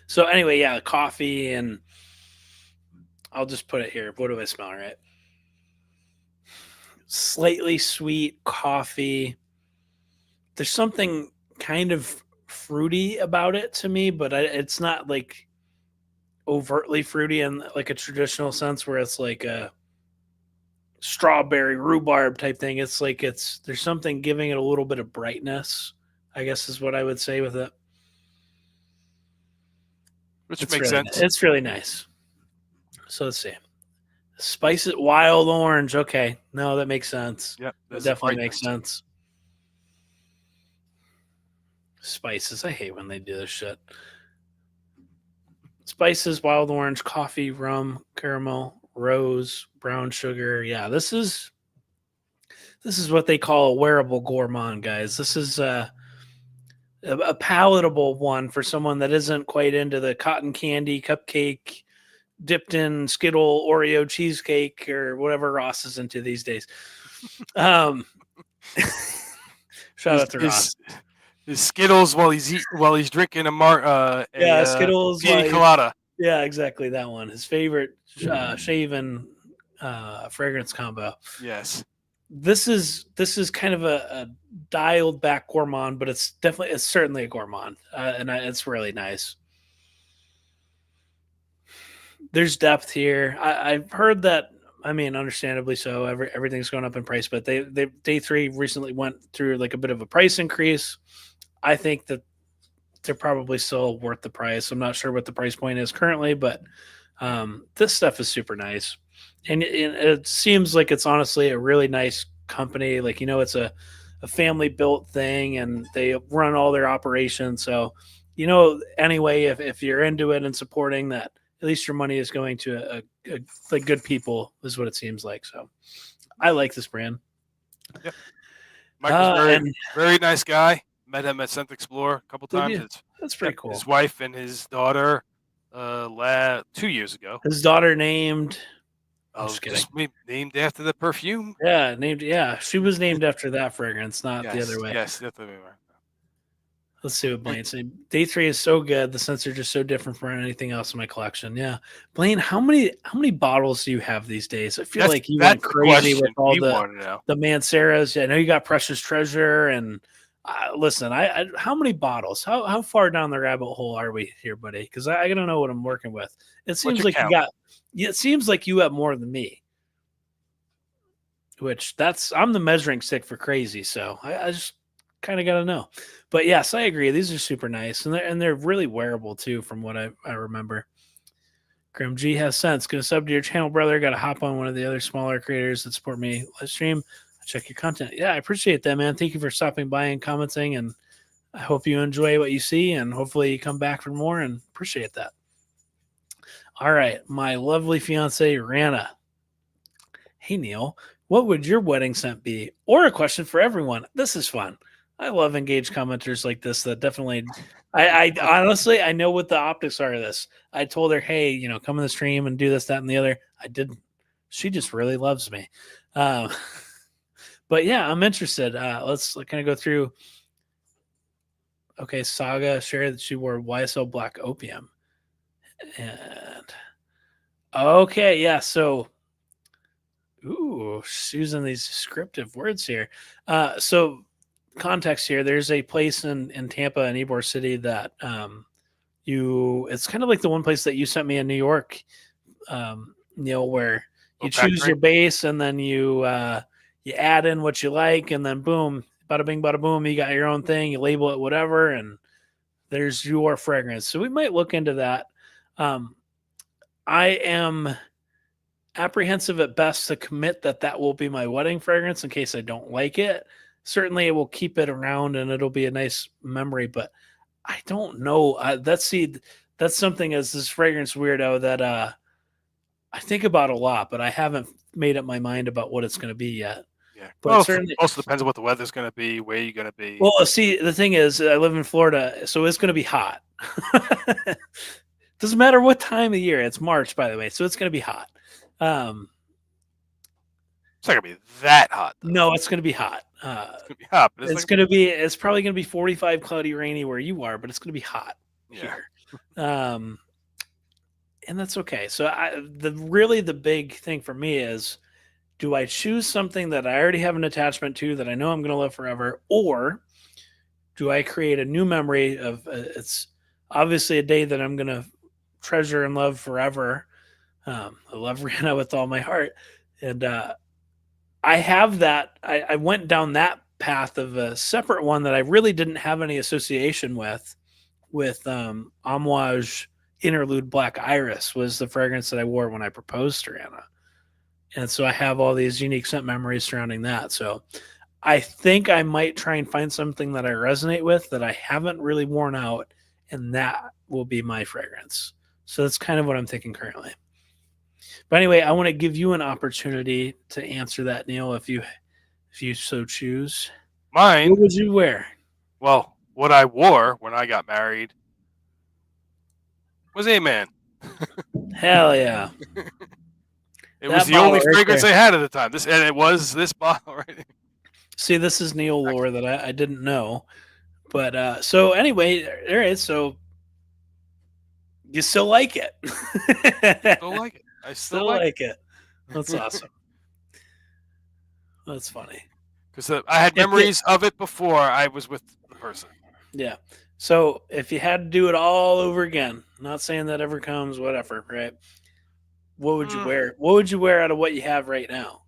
So anyway, yeah, coffee, and I'll just put it here. What do I smell, right? Slightly sweet coffee. There's something kind of fruity about it to me, but it's not like overtly fruity in like a traditional sense where it's like a strawberry rhubarb type thing. It's like there's something giving it a little bit of brightness, I guess is what I would say with it. Which makes sense. It's really nice. So let's see. Spice it wild orange. Okay. No, that makes sense. Yep. That definitely makes sense. Spices. I hate when they do this shit. Spices, wild orange, coffee, rum, caramel, rose, brown sugar. Yeah, this is what they call a wearable gourmand, guys. This is a palatable one for someone that isn't quite into the cotton candy cupcake dipped in Skittle Oreo cheesecake or whatever Ross is into these days. Shout out to Ross. His Skittles while he's drinking a Skittles pina colada. Yeah, exactly that one. His favorite shaven fragrance combo. Yes. This is kind of a dialed back gourmand, but it's certainly a gourmand, and it's really nice. There's depth here. I've heard that. I mean, understandably so. Everything's going up in price, but they Day 3 recently went through like a bit of a price increase. I think that they're probably still worth the price. I'm not sure what the price point is currently, but this stuff is super nice, and it seems like it's honestly a really nice company. Like, it's a family built thing, and they run all their operations. So, anyway, if you're into it and supporting that, at least your money is going to like good people, is what it seems like. So I like this brand. Yep. Michael's very nice guy. Met him at Scent Explorer a couple times. That's pretty cool. His wife and his daughter 2 years ago. His daughter named... just named after the perfume. Yeah, she was named after that fragrance, not the other way. Yes, that's the other way. Let's see what Blaine said. Day 3 is so good. The scents are just so different from anything else in my collection. Yeah, Blaine, how many bottles do you have these days? I feel like you went crazy with all the Manceras. I know you got Precious Treasure, and listen, how many bottles? How far down the rabbit hole are we here, buddy? Because I don't know what I'm working with. It seems like it seems like you have more than me. Which I'm the measuring stick for crazy. So I just kind of got to know. But yes, I agree. These are super nice, and they're really wearable too, from what I remember. Grim G has sense. Gonna sub to your channel, brother. Got to hop on one of the other smaller creators that support me live stream. Check your content. Yeah, I appreciate that, man. Thank you for stopping by and commenting, and I hope you enjoy what you see, and hopefully you come back for more, and appreciate that. All right, my lovely fiance Rana. Hey Neal, what would your wedding scent be? Or a question for everyone. This is fun. I love engaged commenters like this. That definitely. I honestly, I know what the optics are of this. I told her, hey, come in the stream and do this, that, and the other. I didn't. She just really loves me. But yeah, I'm interested. Let's kind of go through. Okay, Saga shared that she wore YSL Black Opium. And okay, yeah, so she's using these descriptive words here. So context here, there's a place in Tampa and Ybor City that it's kind of like the one place that you sent me in New York, Neal, where Oh, You choose factory. your base, and then you add in what you like, and then boom, bada bing, bada boom, you got your own thing. You label it whatever, and there's your fragrance. So we might look into that. Um, I am apprehensive at best to commit that that will be my wedding fragrance in case I don't like it. Certainly, it will keep it around and it'll be a nice memory, but I don't know. That's something as this fragrance weirdo that I think about a lot, but I haven't made up my mind about what it's going to be yet. Yeah. But Well, certainly, also depends on what the weather's going to be, where you're going to be. well, see, the thing is, I live in Florida, so it's going to be hot. Doesn't matter what time of year. It's March, by the way, so it's going to be hot. It's not going to be that hot though. No, it's going to be hot. It's going to be hot, but It's going to be. It's probably going to be 45, cloudy, rainy where you are, but it's going to be hot yeah. here, and that's okay. So, the big thing for me is, do I choose something that I already have an attachment to that I know I'm going to love forever, or do I create a new memory of? It's obviously a day that I'm going to treasure and love forever. I love Rihanna with all my heart, and I have that. I went down that path of a separate one that I really didn't have any association with Amouage Interlude Black Iris was the fragrance that I wore when I proposed to Rihanna. And so I have all these unique scent memories surrounding that. So I think I might try and find something that I resonate with that I haven't really worn out, and that will be my fragrance. So that's kind of what I'm thinking currently. But anyway, I want to give you an opportunity to answer that, Neal, if you so choose. Mine, What would you wear? well, what I wore when I got married was A-Man. Hell yeah. It was That the only bottle right fragrance there. I had at the time. It was this bottle right. See, this is Neal lore that I didn't know. But so anyway, there it is. So you still like it. Still like it. I still Still like like it. That's awesome. That's funny. because I had If it, memories of it before I was with the person. yeah. So if you had to do it all over again, not saying that ever comes, whatever, right? What would you wear? What would you wear out of what you have right now?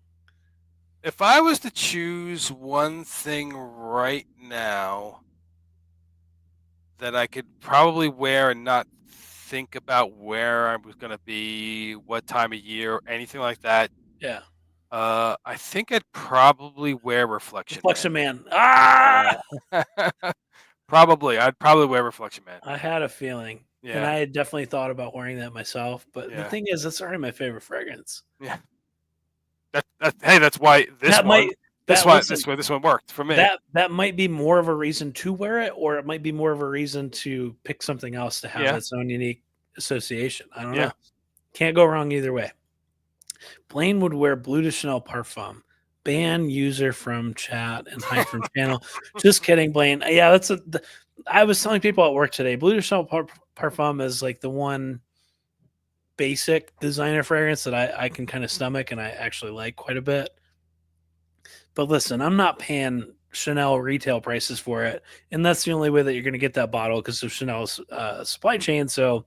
If I was to choose one thing right now that I could probably wear and not think about where I was going to be, what time of year, anything like that, Yeah. I think I'd probably wear Reflection Man. Reflection Man. Ah! Probably. I'd probably wear Reflection Man. I had a feeling. And Yeah. I had definitely thought about wearing that myself. But the Yeah. thing is, it's already my favorite fragrance. Yeah. Hey, that's why That might that listen, this one worked for me. that might be more of a reason to wear it, or it might be more of a reason to pick something else to have Yeah. its own unique association. I don't Yeah. know. Can't go wrong either way. Blaine would wear Blue de Chanel Parfum. Ban user from chat and hide from channel. Just kidding, Blaine. Yeah, I was telling people at work today. Blue de Chanel Parfum is like the one basic designer fragrance that I can kind of stomach and I actually like quite a bit. But listen, I'm not paying Chanel retail prices for it, and that's the only way that you're going to get that bottle because of Chanel's supply chain. So,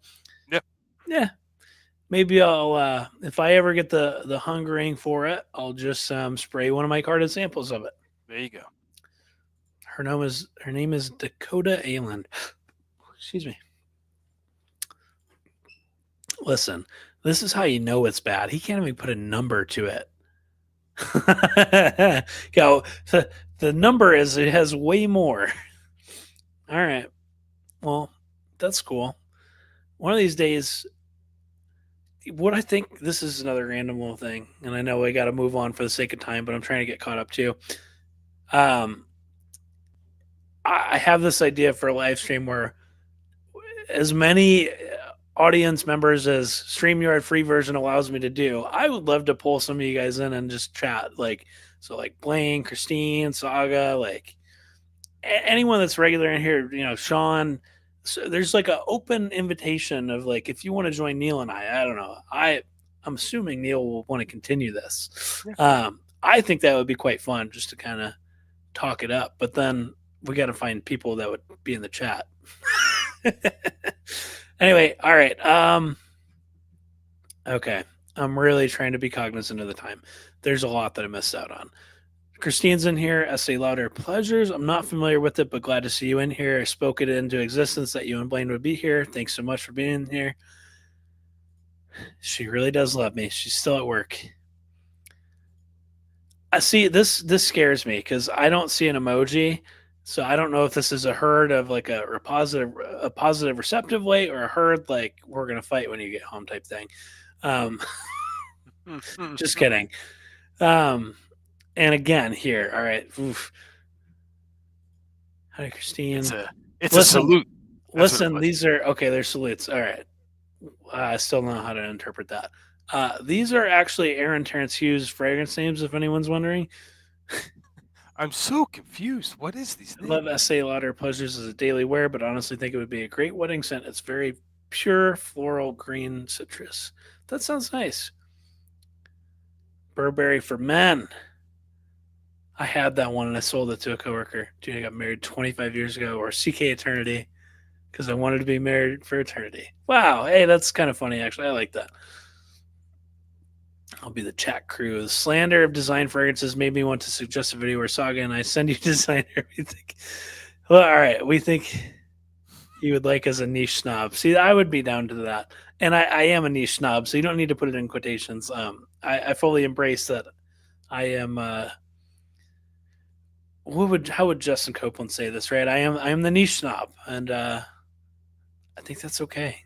Yep. yeah, maybe I'll if I ever get the hungering for it, I'll just spray one of my carded samples of it. There you go. Her name is Dakota Ayland. Excuse me. Listen, this is how you know it's bad. He can't even put a number to it. Go. The number is it has way more. All right. Well, that's cool. One of these days, what I think this is another random little thing, and I know I got to move on for the sake of time, but I'm trying to get caught up too. I have this idea for a live stream where as many audience members as StreamYard free version allows me to do, I would love to pull some of you guys in and just chat. Like Blaine, Christine, Saga, like anyone that's regular in here, Sean. So there's like an open invitation of like if you want to join Neal and I don't know. I'm assuming Neal will want to continue this. Yeah. I think that would be quite fun just to kind of talk it up. But then we got to find people that would be in the chat. Anyway, all right. Okay. I'm really trying to be cognizant of the time. There's a lot that I missed out on. Christine's in here. Essay Louder Pleasures. I'm not familiar with it, but glad to see you in here. I spoke it into existence that you and Blaine would be here. Thanks so much for being here. She really does love me. She's still at work. I see this scares me because I don't see an emoji. So I don't know if this is a herd of like a positive receptive way or a herd like we're gonna fight when you get home type thing. Um, just kidding. Um, and again here, all right. Oof. Hi, Christine. It's a salute. Listen, these are okay. They're salutes. All right. I still don't know how to interpret that. These are actually Aaron Terrence Hughes fragrance names, if anyone's wondering. I'm so confused. What is these names? I love Essay Lauder Pleasures as a daily wear, but honestly think it would be a great wedding scent. It's very pure floral green citrus. That sounds nice. Burberry for Men. I had that one and I sold it to a coworker. Dude, I got married 25 years ago, or CK Eternity, because I wanted to be married for eternity. Wow. Hey, that's kind of funny, actually. I like that. I'll be the chat crew. The slander of design fragrances made me want to suggest a video where Saga and I send you design everything. Well, all right. We think you would like as a niche snob. See, I would be down to that. And I am a niche snob, so you don't need to put it in quotations. I fully embrace that I am how would Justin Copeland say this, right? I am the niche snob, and I think that's okay.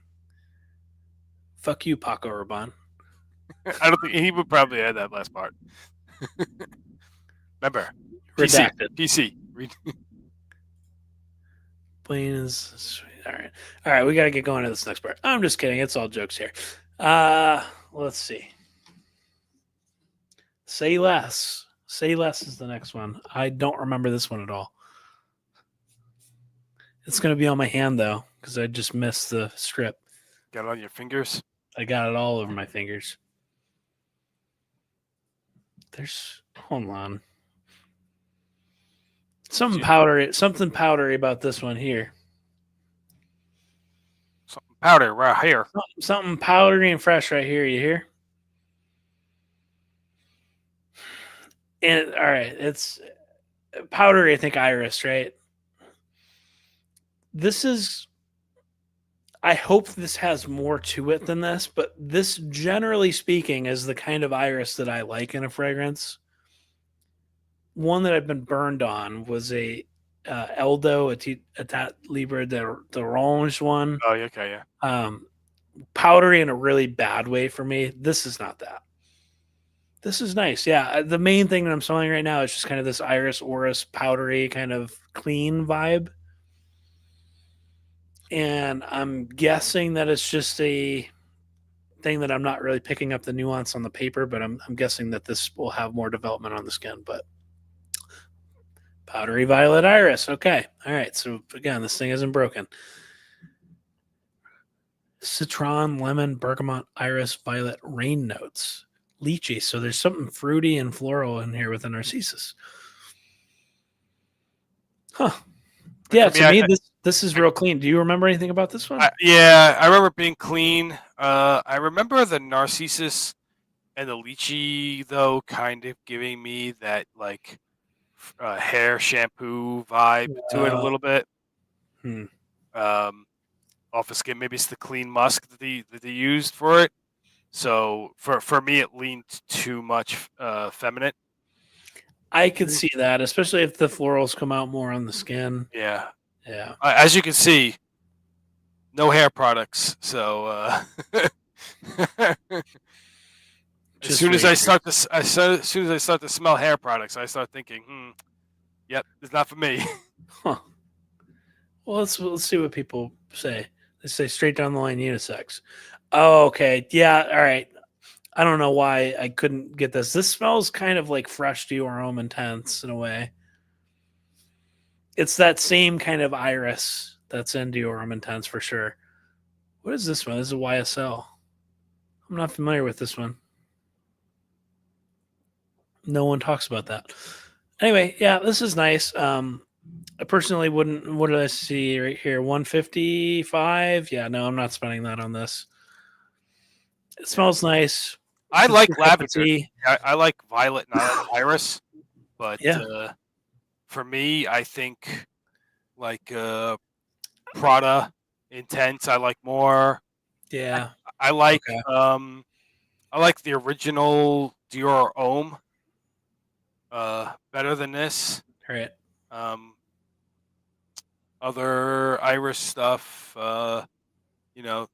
Fuck you, Paco Rabanne. I don't think he would probably add that last part. Remember, Redacted. PC. Blaine is sweet. All right. We got to get going to this next part. I'm just kidding. It's all jokes here. Let's see. Say Less. Say Less is the next one. I don't remember this one at all. It's going to be on my hand though, because I just missed the script. Got it on your fingers? I got it all over my fingers. Hold on. Something powdery about this one here. Something powder right here. Something powdery and fresh right here. You hear? And all right, it's powdery. I think iris, right? This is. I hope this has more to it than this, but this, generally speaking, is the kind of iris that I like in a fragrance. One that I've been burned on was a Eldo Etat Libre d'Orange one. Oh, okay, yeah. Powdery in a really bad way for me. This is not that. This is nice. Yeah, the main thing that I'm smelling right now is just kind of this iris orris powdery kind of clean vibe. And I'm guessing that it's just a thing that I'm not really picking up the nuance on the paper, but I'm guessing that this will have more development on the skin. But powdery violet iris. Okay. All right. So again, this thing isn't broken. Citron, lemon, bergamot, iris, violet, rain notes, lychee. So there's something fruity and floral in here with a narcissus. Huh. Yeah, to me, this is real clean. Do you remember anything about this one? Yeah, I remember it being clean. I remember the narcissus and the lychee, though, kind of giving me that like hair shampoo vibe to it a little bit. Off the skin, maybe it's the clean musk that they used for it. So for me, it leaned too much feminine. I could see that, especially if the florals come out more on the skin. Yeah. As you can see, no hair products. So as soon as I start to smell hair products, I start thinking, yep, it's not for me. Huh. Well, let's see what people say. They say straight down the line unisex. Oh, okay. Yeah. All right. I don't know why I couldn't get this. This smells kind of like fresh Dior Homme Intense in a way. It's that same kind of iris that's in Dior Homme Intense for sure. What is this one? This is a YSL. I'm not familiar with this one. No one talks about that. Anyway, yeah, this is nice. I personally wouldn't. What did I see right here? 155. Yeah, no, I'm not spending that on this. It smells nice. I If it's like your cup of lavender. tea, I like violet and I like iris, but yeah, for me, I think like Prada Intense. I like more. I, yeah, I like okay, I like the original Dior Homme better than this. all right. Um, Other Iris stuff. You know,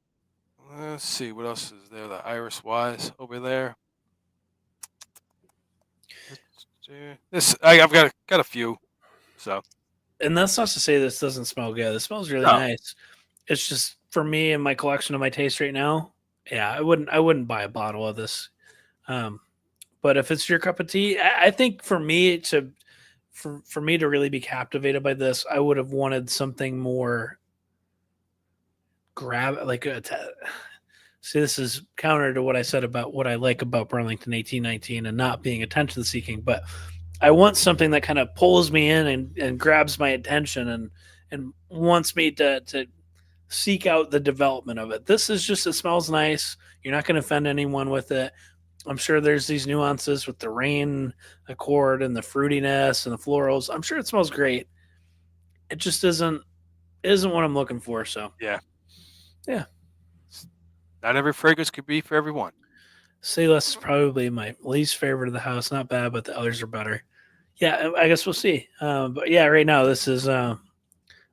let's see what else is there. The Iris wise over there. This I've got a few. So And that's not to say this doesn't smell good. It smells really no, nice. It's just for me and my collection of my taste right now. Yeah, I wouldn't buy a bottle of this. Um, but if it's your cup of tea, I think for me to really be captivated by this, I would have wanted something more grab like see, this is counter to what I said about what I like about Burlington 1819 and not being attention seeking, but I want something that kind of pulls me in and grabs my attention and wants me to seek out the development of it. This is just, it smells nice. You're not going to offend anyone with it. I'm sure there's these nuances with the rain accord and the fruitiness and the florals. I'm sure it smells great. It just isn't what I'm looking for. So yeah, yeah, not every fragrance could be for everyone. Say Less is probably my least favorite of the house. Not bad, but the others are better. Yeah, I guess we'll see. But yeah, right now this is of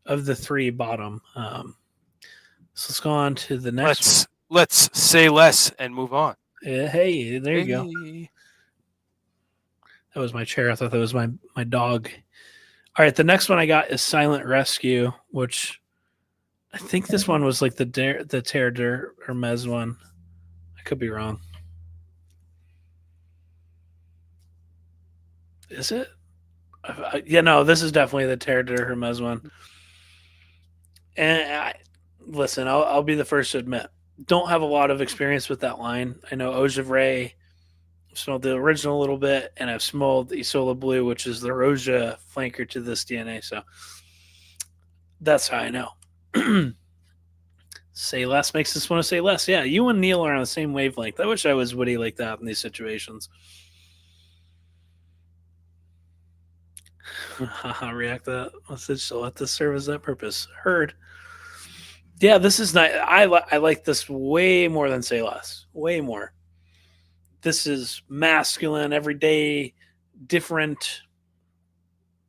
the three bottom. So let's go on to the next one. Let's say less and move on. Hey, there you go. Hey. That was my chair. I thought that was my dog. All right, the next one I got is Silent Rescue, which I think this one was like the Terre de Hermes one. I could be wrong. Is it? Yeah, no, this is definitely the Terre de Hermes one. And listen, I'll be the first to admit, don't have a lot of experience with that line. I know Ojivray, smelled the original a little bit, and I've smelled the Isola Blue, which is the Roja flanker to this DNA. So that's how I know. Say less makes us want to say less. Yeah, you and Neal are on the same wavelength. I wish I was witty like that in these situations. React that message. So let this serve as that purpose. Heard. Yeah, this is not. I like this way more than Say Less. Way more. This is masculine, everyday, different.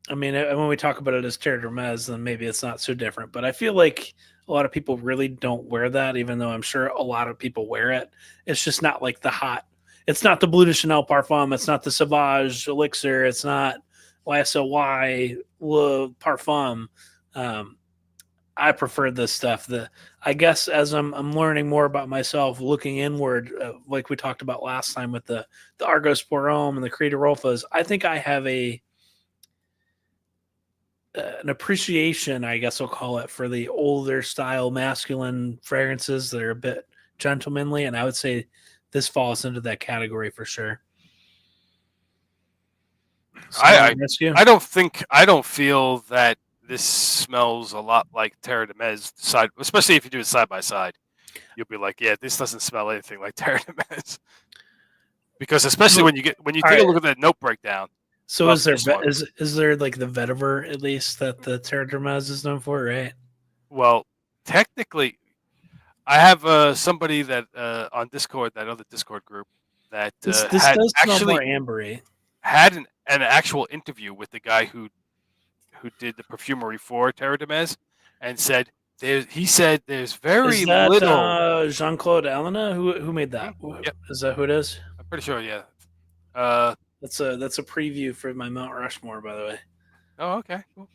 I mean, when we talk about it as Terre Hermes, then maybe it's not so different. But I feel like a lot of people really don't wear that, even though I'm sure a lot of people wear it. It's just not like the hot. It's not the Bleu de Chanel Parfum. It's not the Sauvage Elixir. It's not YSLY Le Parfum. Um, I prefer this stuff. I guess as I'm learning more about myself, looking inward, like we talked about last time with the Argos Porom and the Creator Rolfas, I think I have an appreciation, I guess I'll call it, for the older style masculine fragrances that are a bit gentlemanly, and I would say this falls into that category for sure. I, Silent Rescue. I don't feel that this smells a lot like Terre de Mes side, especially if you do it side by side. You'll be like, yeah, this doesn't smell anything like Terre de Mes. Because especially Well, when you all take a right. look at that note breakdown So of is there this one, is there like the vetiver at least that the Terre Hermes is known for, right? well, technically, I have somebody that on Discord, that other Discord group, that This had does smell more actually ambery. had an actual interview with the guy who did the perfumery for Terre de Mes, and said he said there's Is very that little. Jean Claude Elena? Who made Mhm, that? yep, Is that who it is? I'm pretty sure. Yeah. Uh, That's a preview for my Mount Rushmore, by the way. oh, okay. Cool.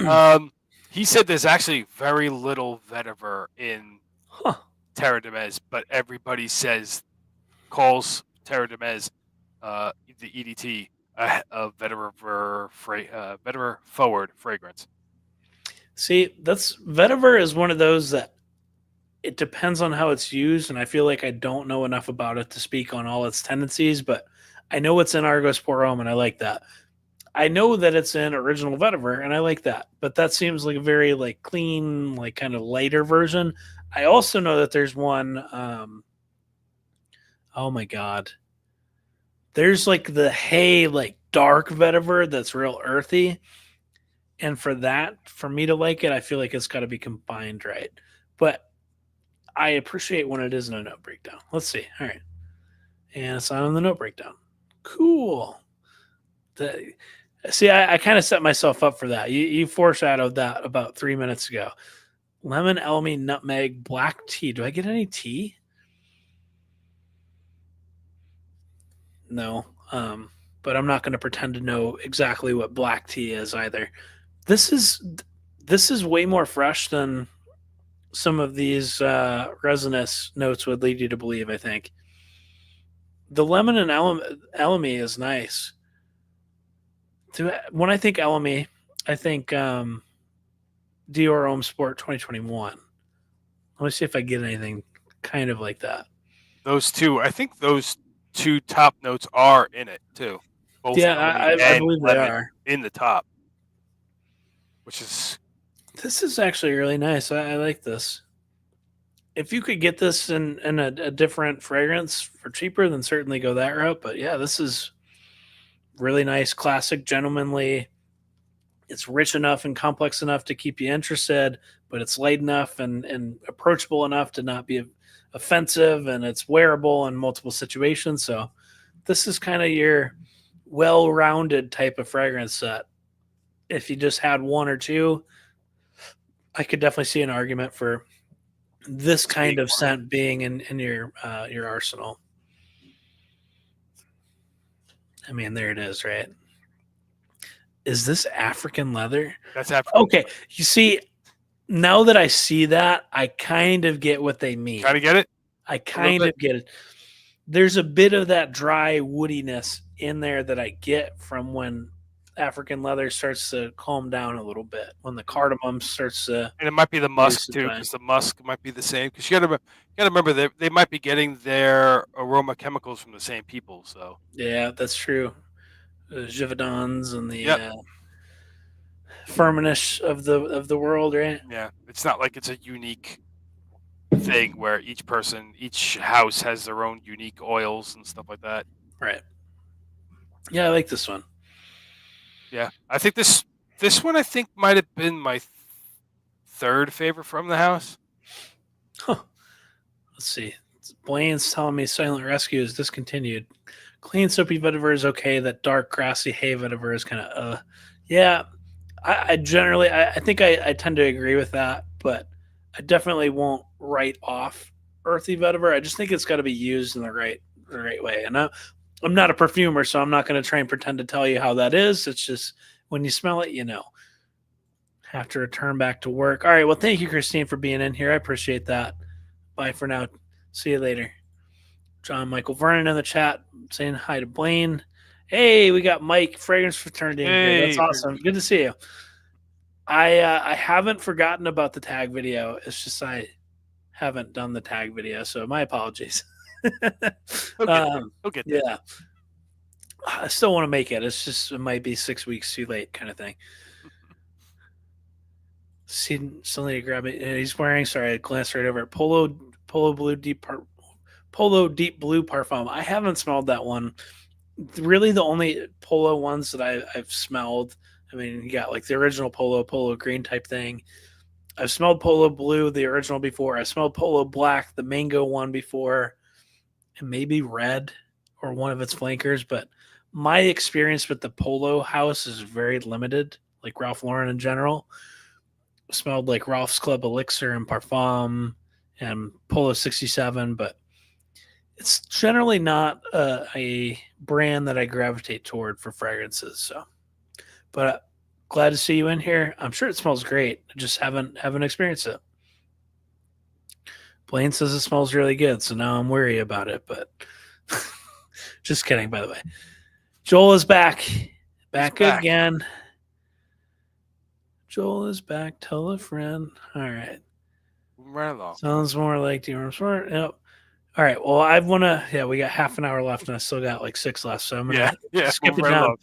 Um, he said there's actually very little vetiver in Huh. Terre de Mes, but everybody calls Terre de Mes the EDT a vetiver forward fragrance. See, that's vetiver is one of those that it depends on how it's used, and I feel like I don't know enough about it to speak on all its tendencies, but I know it's in Argos Porom, and I like that. I know that it's in original vetiver, and I like that. But that seems like a very like clean, like kind of lighter version. I also know that there's one Oh my god. There's like the hay, like dark vetiver that's real earthy. And for that, for me to like it, I feel like it's got to be combined right. But I appreciate when it isn't a note breakdown. Let's see. All right. And it's not on the note breakdown. Cool. The, see, I kind of set myself up for that. You foreshadowed that about 3 minutes ago. Lemon, elmy, nutmeg, black tea. Do I get any tea? No. But I'm not going to pretend to know exactly what black tea is either. This is this is way more fresh than some of these resinous notes would lead you to believe. I think the lemon and elemi is nice. When I think elemi, I think Dior Homme Sport 2021. Let me see if I get anything kind of like that. Those two, I think those two top notes are in it too. Both Yeah, elemi I and believe they lemon are. in the top, which is This is actually really nice. I like this. If you could get this in a different fragrance for cheaper, then certainly go that route. But yeah, this is really nice, classic, gentlemanly. It's rich enough and complex enough to keep you interested, but it's light enough and approachable enough to not be offensive, and it's wearable in multiple situations. So this is kind of your well-rounded type of fragrance set. If you just had one or two, I could definitely see an argument for this kind of scent being in your arsenal. I mean, there it is, right? Is this African leather? that's African. Okay, you see, now that I see that, I kind of get what they mean. Kind of get it. I kind of get it. There's a bit of that dry woodiness in there that I get from when African leather starts to calm down a little bit, when the cardamom starts to. And it might be the musk too, because the musk might be the same. Because you got to remember they might be getting their aroma chemicals from the same people. So yeah, that's true. The Givaudan's and the yep. Firmenich of the world, right? Yeah, it's not like it's a unique thing where each house has their own unique oils and stuff like that. Right. Yeah, I like this one. Yeah, I think this one I think might have been my third favorite from the house. Huh. Let's see. Blaine's telling me Silent Rescue is discontinued. Clean soapy vetiver is okay. That dark grassy hay vetiver is kind of yeah. I generally I think I tend to agree with that, but I definitely won't write off earthy vetiver. I just think it's got to be used in the right way. And I'm not a perfumer, so I'm not going to try and pretend to tell you how that is. It's just when you smell it, you know. Have to return back to work. All right. Well, thank you, Christine, for being in here. I appreciate that. Bye for now. See you later. John Michael Vernon in the chat saying hi to Blaine. Hey, we got Mike Fragrance Fraternity in here. That's awesome. Good to see you. I haven't forgotten about the tag video. It's just I haven't done the tag video, so my apologies. He'll get there. Yeah. I still want to make it. It's just it might be 6 weeks too late, kind of thing. See, somebody grab it. He's wearing. Sorry, I glanced right over it. Polo Deep Blue Parfum. I haven't smelled that one. Really, the only Polo ones that I've smelled. I mean, you got like the original Polo Green type thing. I've smelled Polo Blue, the original before. I smelled Polo Black, the mango one before, and maybe Red or one of its flankers. But my experience with the Polo house is very limited, like Ralph Lauren in general. Smelled like Ralph's Club Elixir and Parfum and Polo 67, but it's generally not a brand that I gravitate toward for fragrances. So, but glad to see you in here. I'm sure it smells great. I just haven't experienced it. Blaine says it smells really good, so now I'm worried about it. But just kidding, by the way. Joel is back again. Joel is back. Tell a friend. All right. Right along. Sounds more like Dior Sport. Yep. All right. Well, we got half an hour left, and I still got like 6 left, so I'm gonna skip it down. Along.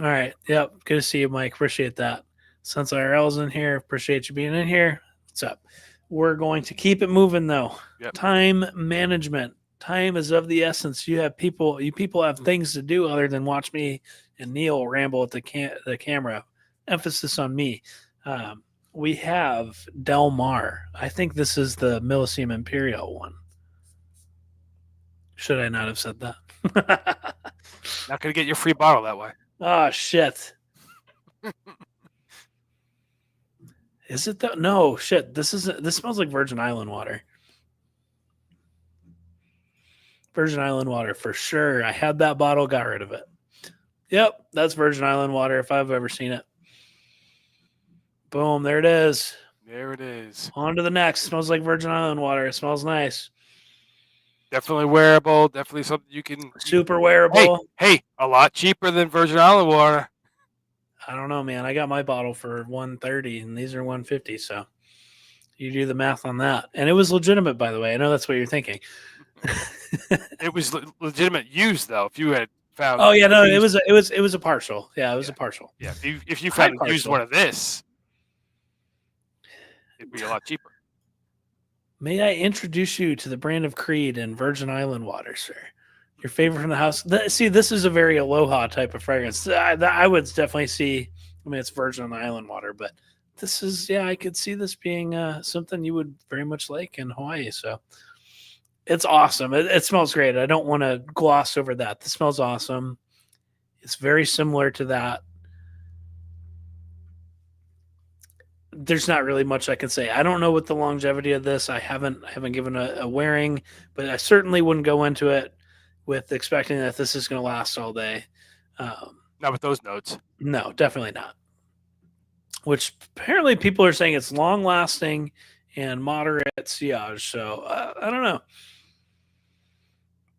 All right. Yep. Good to see you, Mike. Appreciate that. Since IRL's in here, appreciate you being in here. What's up? We're going to keep it moving though. Yep. Time management. Time is of the essence. You people have things to do other than watch me and Neal ramble at the camera. Emphasis on me. We have Del Mar. I think this is the Millesime Imperial one. Should I not have said that? Not gonna get your free bottle that way. Oh shit. Is it though? No, shit. This smells like Virgin Island water. Virgin Island water for sure. I had that bottle, got rid of it. Yep, that's Virgin Island water if I've ever seen it. Boom, there it is. There it is. On to the next. Smells like Virgin Island water. It smells nice. Definitely wearable. Definitely something you can. Super wearable. Hey, a lot cheaper than Virgin Island water. I don't know, man. I got my bottle for $130 and these are $150. So you do the math on that. And it was legitimate, by the way. I know that's what you're thinking. It was legitimate use though. If you had found. Oh yeah, no, it was a partial. Yeah, it was a partial. Yeah, if you found used one of this, it'd be a lot cheaper. May I introduce you to the brand of Creed and Virgin Island water, sir? Your favorite from the house. See, this is a very aloha type of fragrance. I would definitely see. I mean, it's Virgin Island water, but this is I could see this being something you would very much like in Hawaii. So it's awesome. It smells great. I don't want to gloss over that. This smells awesome. It's very similar to that. There's not really much I can say. I don't know what the longevity of this. I haven't given a wearing, but I certainly wouldn't go into it with expecting that this is going to last all day. Not with those notes. No, definitely not. Which apparently people are saying it's long lasting and moderate sillage. So I don't know.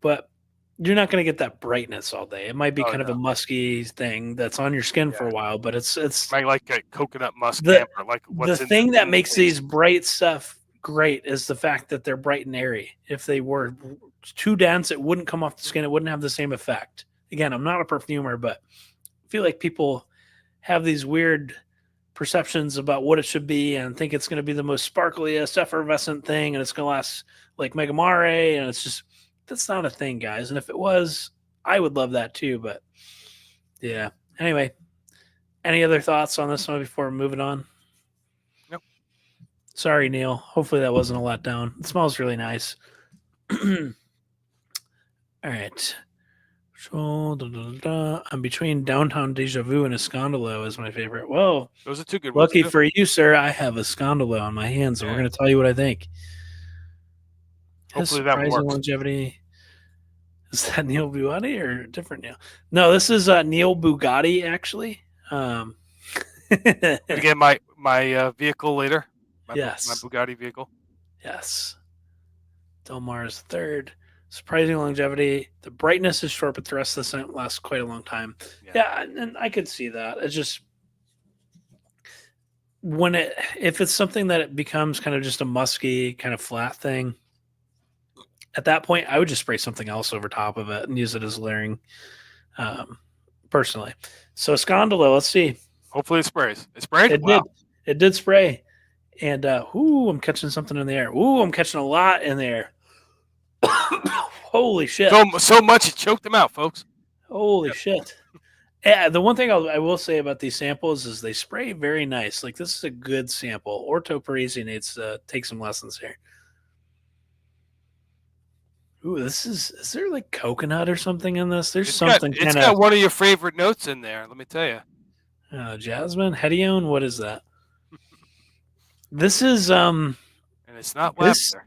But you're not going to get that brightness all day. It might be kind of a musky thing that's on your skin for a while, but it's like a coconut musk amber, like what's the thing that makes these bright stuff great is the fact that they're bright and airy. If they were too dense, it wouldn't come off the skin. It wouldn't have the same effect. Again, I'm not a perfumer, but I feel like people have these weird perceptions about what it should be and think it's going to be the most sparkliest, effervescent thing, and it's going to last like Megamare, and it's just that's not a thing, guys. And if it was, I would love that too. But yeah. Anyway, any other thoughts on this one before moving on? Nope. Sorry, Neal. Hopefully that wasn't a letdown. It smells really nice. All right. So, I'm between Downtown Deja Vu and Escondalo is my favorite. Whoa. Those are two good ones. Lucky too. for you, sir, I have Escondalo on my hands, and we're going to tell you what I think. Hopefully that works. Longevity. Is that Neal Bugatti or different Neal? No, this is Neal Bugatti, actually. Again, my vehicle later. My Bugatti vehicle. Yes. Del Mar's third. Surprising longevity. The brightness is short, but the rest of the scent lasts quite a long time. Yeah, and I could see that. It's just if it's something that it becomes kind of just a musky, kind of flat thing, at that point, I would just spray something else over top of it and use it as layering, personally. So Escondalo, let's see. Hopefully it sprays. It sprayed? It did. It did spray. And, I'm catching something in the air. I'm catching a lot in there. Holy shit. So much it choked them out, folks. Holy shit. Yeah, the one thing I will say about these samples is they spray very nice. Like, this is a good sample. Orto Parisi needs to take some lessons here. Ooh, is there like coconut or something in this? There's something It's got one of your favorite notes in there, let me tell you. Jasmine, Hedione, what is that? This is and it's not lavender.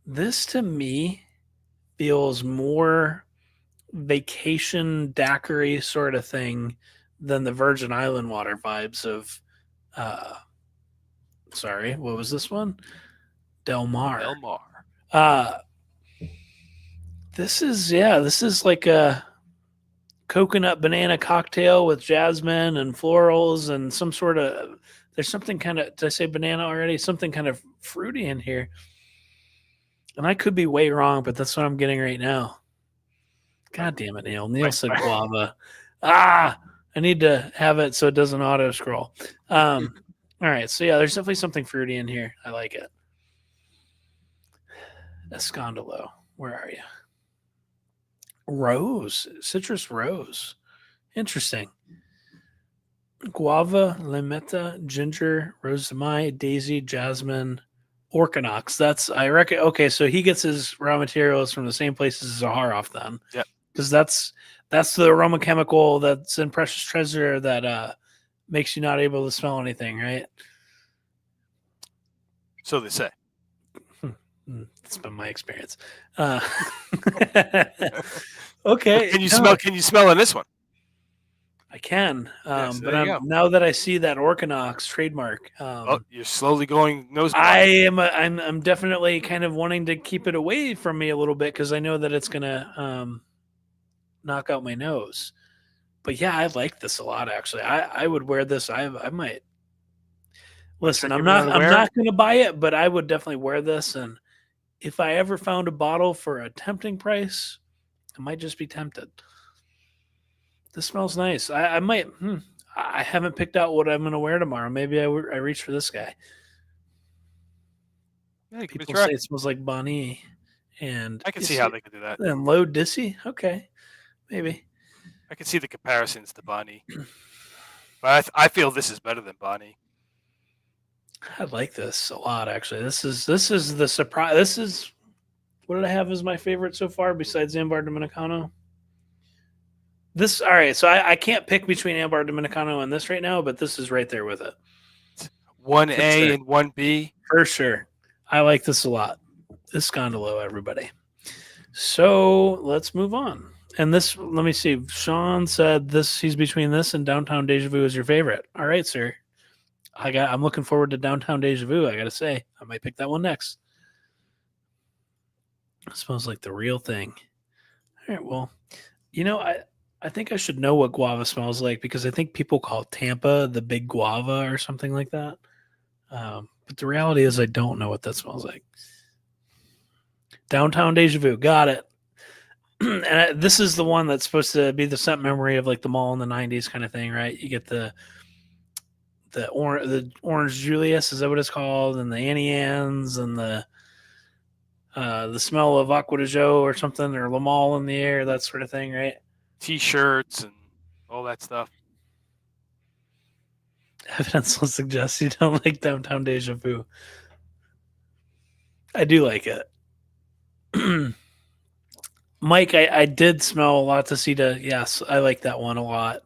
This to me feels more vacation daiquiri sort of thing than the Virgin Island water vibes of sorry, what was this one? Del Mar. This is like a coconut banana cocktail with jasmine and florals and some sort of, there's something kind of, did I say banana already? Something kind of fruity in here. And I could be way wrong, but that's what I'm getting right now. God damn it, Neal. Neal said guava. I need to have it so it doesn't auto scroll. All right. So yeah, there's definitely something fruity in here. I like it. Escondalo. Where are you? Rose, citrus rose. Interesting. Guava, limetta, ginger, rosemary, daisy, jasmine, orchinox. That's I reckon. Okay, so he gets his raw materials from the same place as Zaharoff then, Yep. because that's the aroma chemical that's in Precious Treasure that makes you not able to smell anything, right? So they say. That's been my experience. Okay, Can you no, smell? Can you smell in this one? I can, Yes, but there you go. now that I see that Orkanox trademark, Oh, you're slowly going nose I blind. am I'm definitely kind of wanting to keep it away from me a little bit because I know that it's gonna knock out my nose. But yeah, I like this a lot. Actually, I would wear this. I might Want to try listen. I'm giving it not a I'm wear? not gonna buy it, but I would definitely wear this. And if I ever found a bottle for a tempting price, I might just be tempted. This smells nice. I might. I haven't picked out what I'm gonna wear tomorrow. Maybe I reach for this guy. Yeah, give it a People try. say it smells like Bonnie and I can see how they could do that. low Dissy. Okay, maybe. I can see the comparisons to Bonnie, but I feel this is better than Bonnie. I like this a lot. Actually, this is the surprise. This is what did I have as my favorite so far besides Ambar Dominicano. This all right. So I can't pick between Ambar Dominicano and this right now, but this is right there with it. One For A sure. and one B. For sure. I like this a lot. This Gondolo, everybody. So let's move on. And this, let me see. Sean said this. He's between this and Downtown Deja Vu is your favorite. All right, sir. I'm looking forward to Downtown Deja Vu. I gotta say, I might pick that one next. It smells like the real thing. All right. Well, I think I should know what guava smells like because I think people call Tampa the big guava or something like that. But the reality is, I don't know what that smells like. Downtown Deja Vu, got it. And this is the one that's supposed to be the scent memory of like the mall in the '90s kind of thing, right? You get the orange Julius, is that what it's called, and the Annie Ann's, and the smell of Aqua de Joe or something, or Le Male in the air, that sort of thing, right? T-shirts and all that stuff. Evidence will suggest you don't like Downtown Deja Vu. I do like it. Mike, I did smell La Tacita. Yes, I like that one a lot.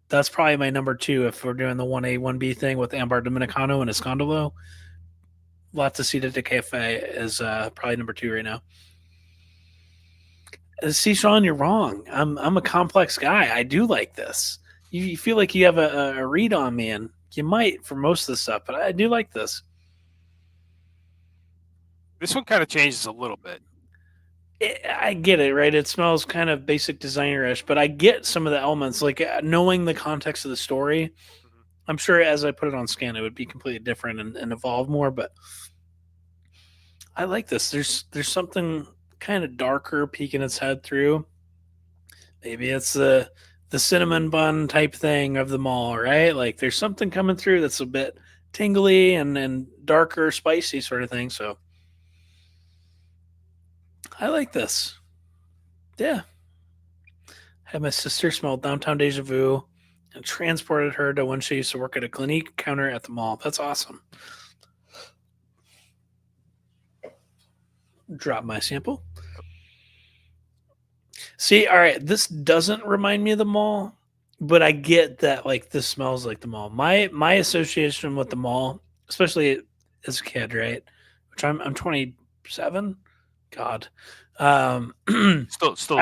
That's probably my number two if we're doing the 1A, 1B thing with Ambar Dominicano and Escondolo. La Tacita de Cafe is probably number two right now. See, Sean, you're wrong. I'm a complex guy. I do like this. You feel like you have a read on me, and you might for most of the stuff, but I do like this. This one kind of changes a little bit. I get it, right? It smells kind of basic designer-ish, but I get some of the elements, like knowing the context of the story. Mm-hmm. I'm sure as I put it on scan, it would be completely different and evolve more. But I like this. There's something kind of darker peeking its head through. Maybe it's the cinnamon bun type thing of the mall, right? Like there's something coming through that's a bit tingly and darker, spicy sort of thing. So I like this. Yeah. Had my sister smell Downtown Deja Vu and transported her to when she used to work at a Clinique counter at the mall. That's awesome. Drop my sample. See, all right, this doesn't remind me of the mall, but I get that like this smells like the mall. My association with the mall, especially as a kid, right? Which I'm 27. God. Still.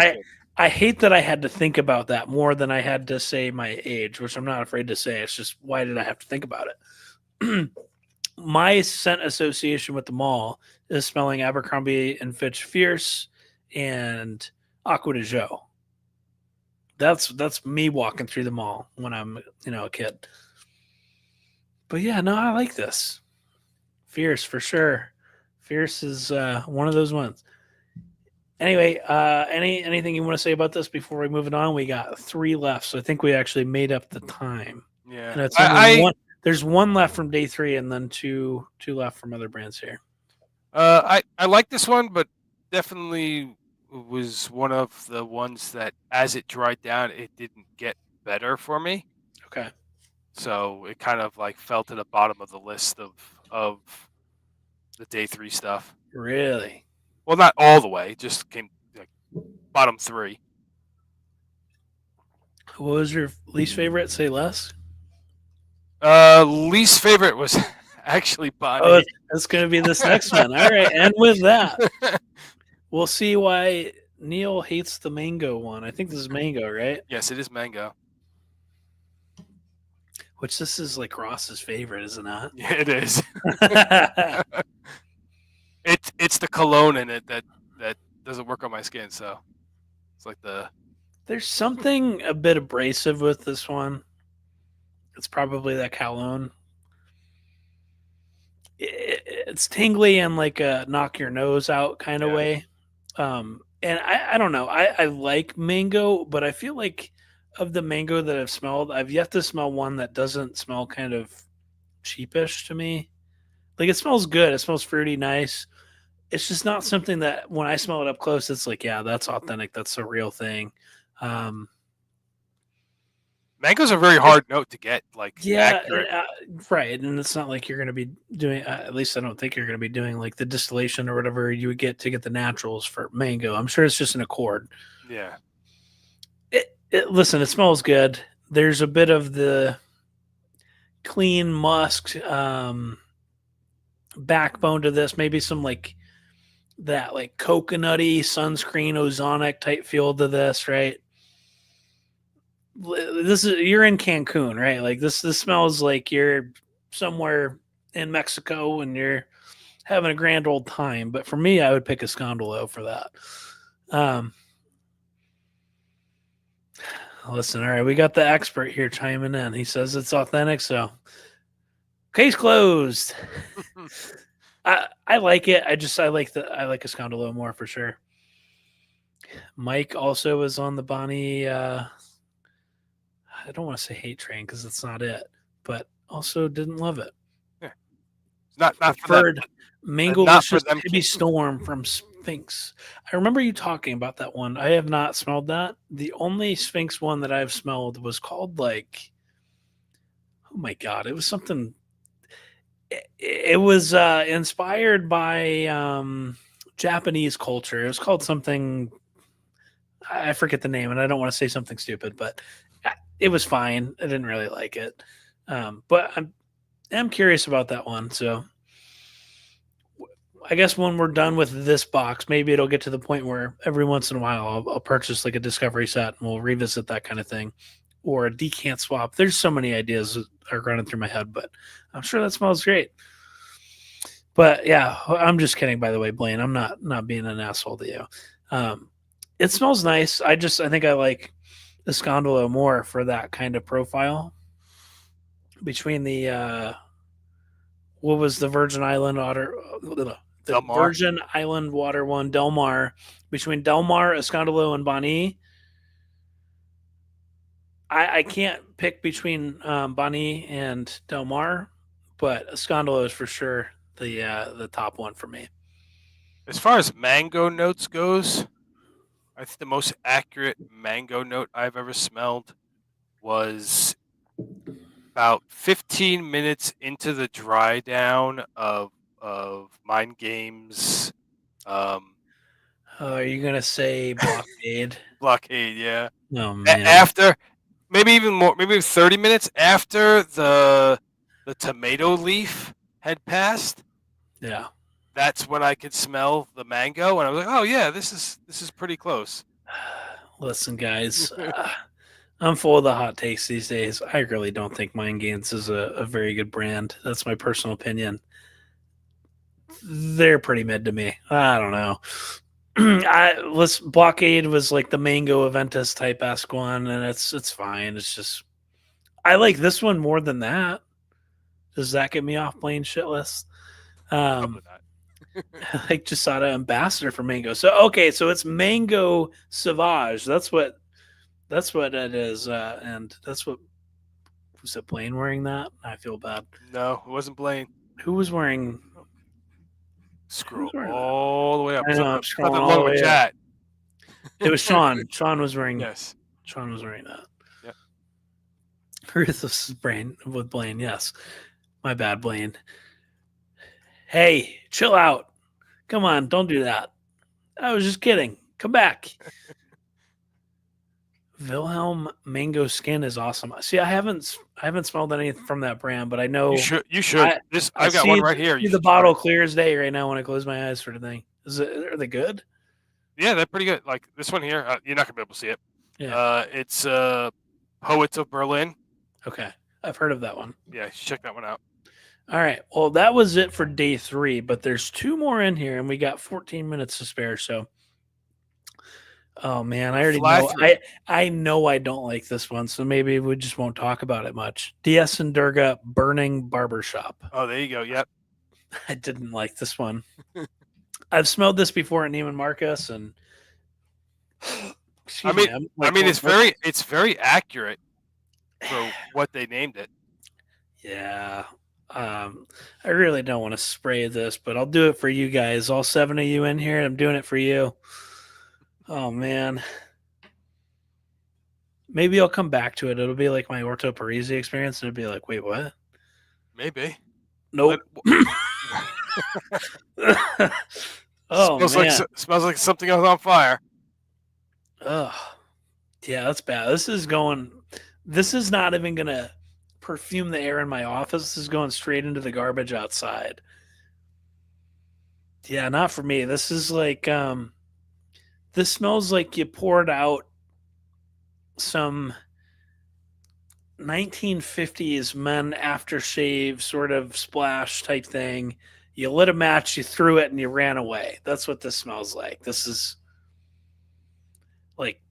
I hate that I had to think about that more than I had to say my age, which I'm not afraid to say. It's just why did I have to think about it? My scent association with the mall is smelling Abercrombie and Fitch Fierce and Aqua de Joe. That's me walking through the mall when I'm a kid. But yeah, no, I like this. Fierce for sure. Fierce is one of those ones. Anyway, anything you want to say about this before we move it on? We got 3 left, so I think we actually made up the time. Yeah, And it's only one. There's 1 left from day 3, and then two left from other brands here. I like this one, but definitely was one of the ones that, as it dried down, it didn't get better for me. Okay. So it kind of like fell to the bottom of the list of the day 3 stuff. Really? Well, not all the way, just came like bottom 3. What was your least favorite? Say less. Least favorite was actually Oh, Bonnie. that's going to be this next one. All right. And with that, we'll see why Neal hates the mango one. I think this is mango, right? Yes, it is mango. Which this is like Ross's favorite, is it not? Yeah, it is. It's the cologne in it that doesn't work on my skin, so it's like the There's something a bit abrasive with this one. It's probably that cologne. It's tingly and like a knock your nose out kind of yeah. way. And I don't know. I like mango, but I feel like of the mango that I've smelled, I've yet to smell one that doesn't smell kind of cheapish to me. Like it smells good. It smells fruity, nice. It's just not something that when I smell it up close, it's like, yeah, that's authentic. That's a real thing. Um, Mango's a very hard note to get like yeah, accurate. right. And it's not like you're going to be doing, at least I don't think you're going to be doing like the distillation or whatever you would get to get the naturals for mango. I'm sure it's just an accord. Yeah. Listen, it smells good. There's a bit of the clean musk backbone to this. Maybe some like that like coconutty sunscreen ozonic type feel to this, right? This is you're in Cancun, right? Like this smells like you're somewhere in Mexico and you're having a grand old time. But for me, I would pick a Scondolo for that. Listen, all right, we got the expert here chiming in. He says it's authentic, so case closed. I like it. I like a Scondolo more for sure. Mike also was on the Bonnie. I don't want to say hate train because it's not it, but also didn't love it. Yeah. Not Preferred for them. Not for Mangolicious them. Heavy Storm from Sphinx. I remember you talking about that one. I have not smelled that. The only Sphinx one that I've smelled was called like, oh my god, it was something. It was inspired by Japanese culture. It was called something. I forget the name, and I don't want to say something stupid, but it was fine. I didn't really like it, but I'm curious about that one. So I guess when we're done with this box, maybe it'll get to the point where every once in a while I'll purchase like a discovery set and we'll revisit that kind of thing, or a decant swap. There's so many ideas that are running through my head, but I'm sure that smells great. But yeah, I'm just kidding. By the way, Blaine, I'm not being an asshole to you. It smells nice. I think I like the Scondolo more for that kind of profile. Between the what was the Virgin Island water, the Del Mar. Virgin Island water one, Del Mar. Between Del Mar, Escondalo, and Bonnie, I can't pick between Bonnie and Del Mar, but Escondalo is for sure the top one for me. As far as mango notes goes, I think the most accurate mango note I've ever smelled was about 15 minutes into the dry down of Mind Games. Are you gonna say Blockade? Blockade, yeah. Oh man, After maybe even more, maybe 30 minutes after the tomato leaf had passed. yeah. That's when I could smell the mango, and I was like, "Oh yeah, this is pretty close." Listen, guys, I'm full of the hot takes these days. I really don't think Mind Games is a very good brand. That's my personal opinion. They're pretty mid to me. I don't know. Blockade was like the Mango Aventus type esque one, and it's fine. It's just I like this one more than that. Does that get me off Blaine shitless? Probably not. Like Jasada Ambassador for Mango. So okay, so it's Mango Sauvage. That's what it is, and that's what was it. Blaine wearing that? I feel bad. No, it wasn't Blaine. Who was wearing? Scroll Who's wearing that? all the way up. I It's know not I'm the scrolling all the lower way up. chat. It was Sean. Sean was wearing Yes. that. Yep. Ruthless brain with Blaine. Yes, my bad, Blaine. Hey, chill out. Come on, don't do that. I was just kidding. Come back. Wilhelm mango skin is awesome. See, I haven't smelled any from that brand, but I know You should. You should. I, I I've got one see, right here. see You the should try bottle it. clear as day right now when I close my eyes, sort of thing. Are they good? Yeah, they're pretty good. Like this one here, you're not gonna be able to see it. Yeah. It's Poets of Berlin. Okay, I've heard of that one. Yeah, you should check that one out. All right. Well, that was it for day 3, but there's 2 more in here, and we got 14 minutes to spare. So, oh man, I already know. I know I don't like this one, so maybe we just won't talk about it much. DS and Durga Burning Barbershop. Oh, there you go. Yep. I didn't like this one. I've smelled this before at Neiman Marcus, and I mean, it's very accurate for what they named it. Yeah. I really don't want to spray this, but I'll do it for you guys. All 7 of you in here, I'm doing it for you. Oh man. Maybe I'll come back to it. It'll be like my Orto Parisi experience, and it'll be like, wait, what? Maybe. Nope. Oh man. Smells like something else on fire. Ugh. Yeah, that's bad. This is not even gonna perfume the air in my office. This is going straight into the garbage outside. Yeah, not for me. This is like this smells like you poured out some 1950s men aftershave sort of splash type thing. You lit a match, you threw it, and you ran away. That's what this smells like. This is like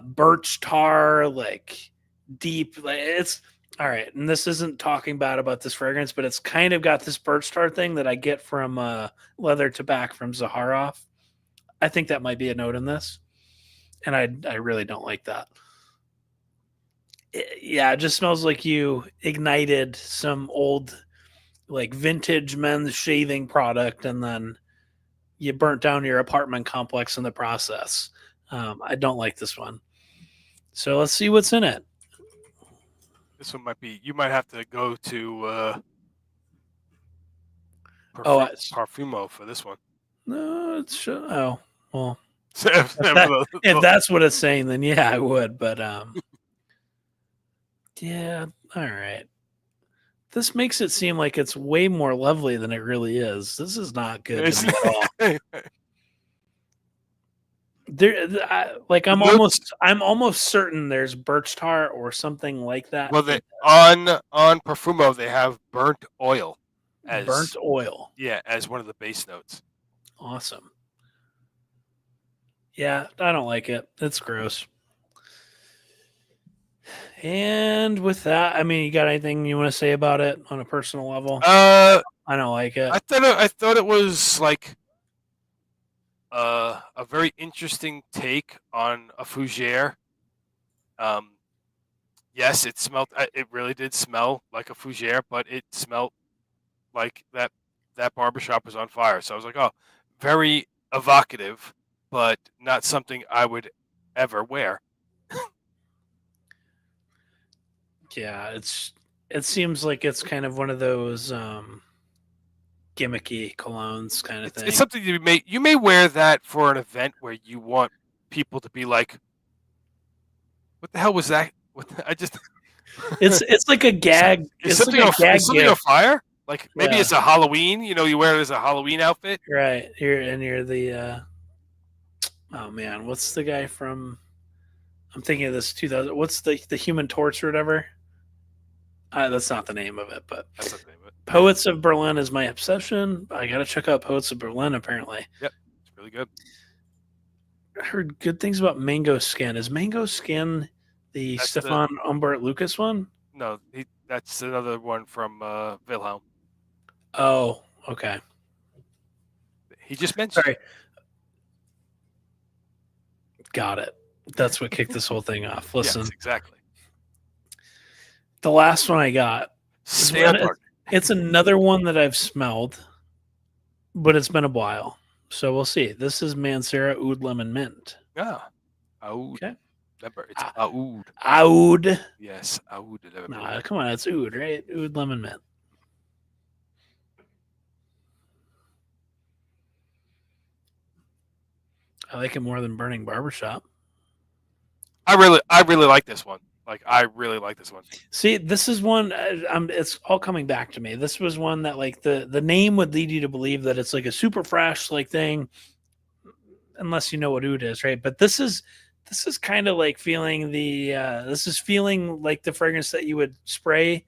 birch tar, like deep. It's all right. And this isn't talking bad about this fragrance, but it's kind of got this birch tar thing that I get from leather tobacco from Zaharoff. I think that might be a note in this, and I really don't like that. It just smells like you ignited some old, like vintage men's shaving product, and then you burnt down your apartment complex in the process. I don't like this one. So let's see what's in it. This one might be. You might have to go to Parfumo for this one. No, it's well. if that's what it's saying, then yeah, I would. But yeah, all right. This makes it seem like it's way more lovely than it really is. This is not good to me at all. I'm almost certain there's birch tar or something like that. Well, on Parfumo they have burnt oil. Yeah, as one of the base notes. Awesome. Yeah, I don't like it. It's gross. And with that, I mean, you got anything you want to say about it on a personal level? I don't like it. I thought it was like a very interesting take on a fougere. Yes, it smelled. It really did smell like a fougere, but it smelled like that barbershop was on fire. So I was like, oh, very evocative, but not something I would ever wear. Yeah, it seems like it's kind of one of those gimmicky colognes kind of thing. It's something you may wear that for an event where you want people to be like, "What the hell was that?" It's like a gag. Is something on fire? Like maybe it's a Halloween. You wear it as a Halloween outfit. Right. You're the oh man, what's the guy from? I'm thinking of this 2000. What's the Human Torch or whatever? That's not the name of it, but that's not the name of it. Poets of Berlin is my obsession. I gotta check out Poets of Berlin. Apparently, yep, it's really good. I heard good things about Mango Skin. Is Mango Skin that's Stefan Umbert Lucas one? No, that's another one from Wilhelm. Oh, okay. He just mentioned. Sorry. Got it. That's what kicked this whole thing off. Listen, yes, exactly. The last one I got, standard. It's another one that I've smelled, but it's been a while. So we'll see. This is Mancera Oud Lemon Mint. Yeah. Oud. Okay. Remember, it's Ah, oud. Oud. Yes, oud. Nah, come on, it's oud, right? Oud lemon mint. I like it more than Burning Barbershop. I really like this one. Like, I really like this one. See, this is one. It's all coming back to me. This was one that, like, the name would lead you to believe that it's like a super fresh like thing, unless you know what oud is, right? But this is kind of like feeling the. This is feeling like the fragrance that you would spray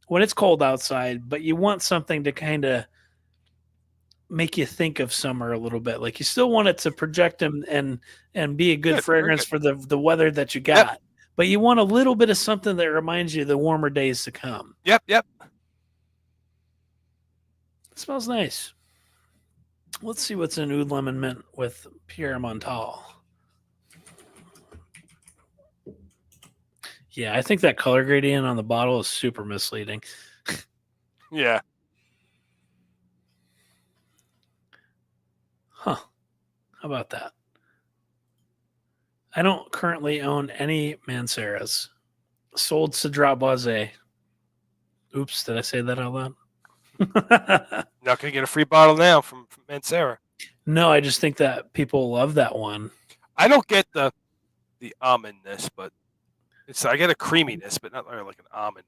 when it's cold outside, but you want something to kind of make you think of summer a little bit. Like you still want it to project and be a good Good, very fragrance good. for the weather that you Yep, got. But you want a little bit of something that reminds you of the warmer days to come. yep, yep. It smells nice. Let's see what's in Oud Lemon Mint with Pierre Montal. Yeah, I think that color gradient on the bottle is super misleading. Yeah. Huh. How about that? I don't currently own any Manceras. Sold Cedrat Boise. Oops, did I say that out loud? Not gonna get a free bottle now from Mancera. No, I just think that people love that one. I don't get the almondness, but I get a creaminess, but not like an almond.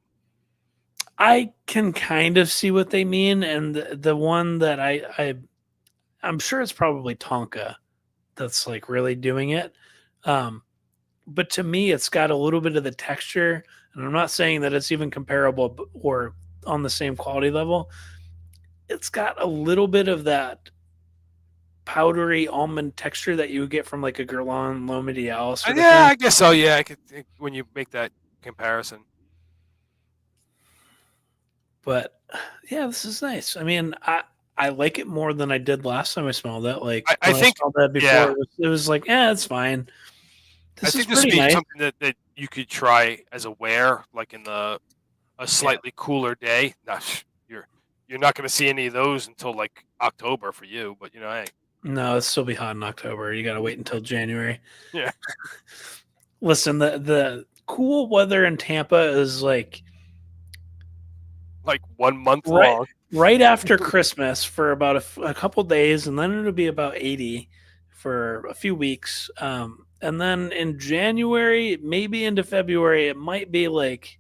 I can kind of see what they mean, and the one that I'm sure it's probably Tonka that's like really doing it. But to me, it's got a little bit of the texture, and I'm not saying that it's even comparable or on the same quality level. It's got a little bit of that powdery almond texture that you would get from like a Guerlain L'Homme sort of Yeah, thing. I guess so. Yeah, I could think when you make that comparison. But yeah, this is nice. I mean, I like it more than I did last time I smelled it. Like I when I think, smelled that before, yeah, it was like, yeah, it's fine. I This is think this would pretty be nice. something that you could try as a wear, like in a Yeah. slightly cooler day. You're not going to see any of those until like October for you, but hey, No, it'll still be hot in October. You got to wait until January. yeah, Listen, the cool weather in Tampa is like like 1 month right long. right after Christmas for about a couple days, and then it'll be about 80 for a few weeks. And then in January, maybe into February, it might be like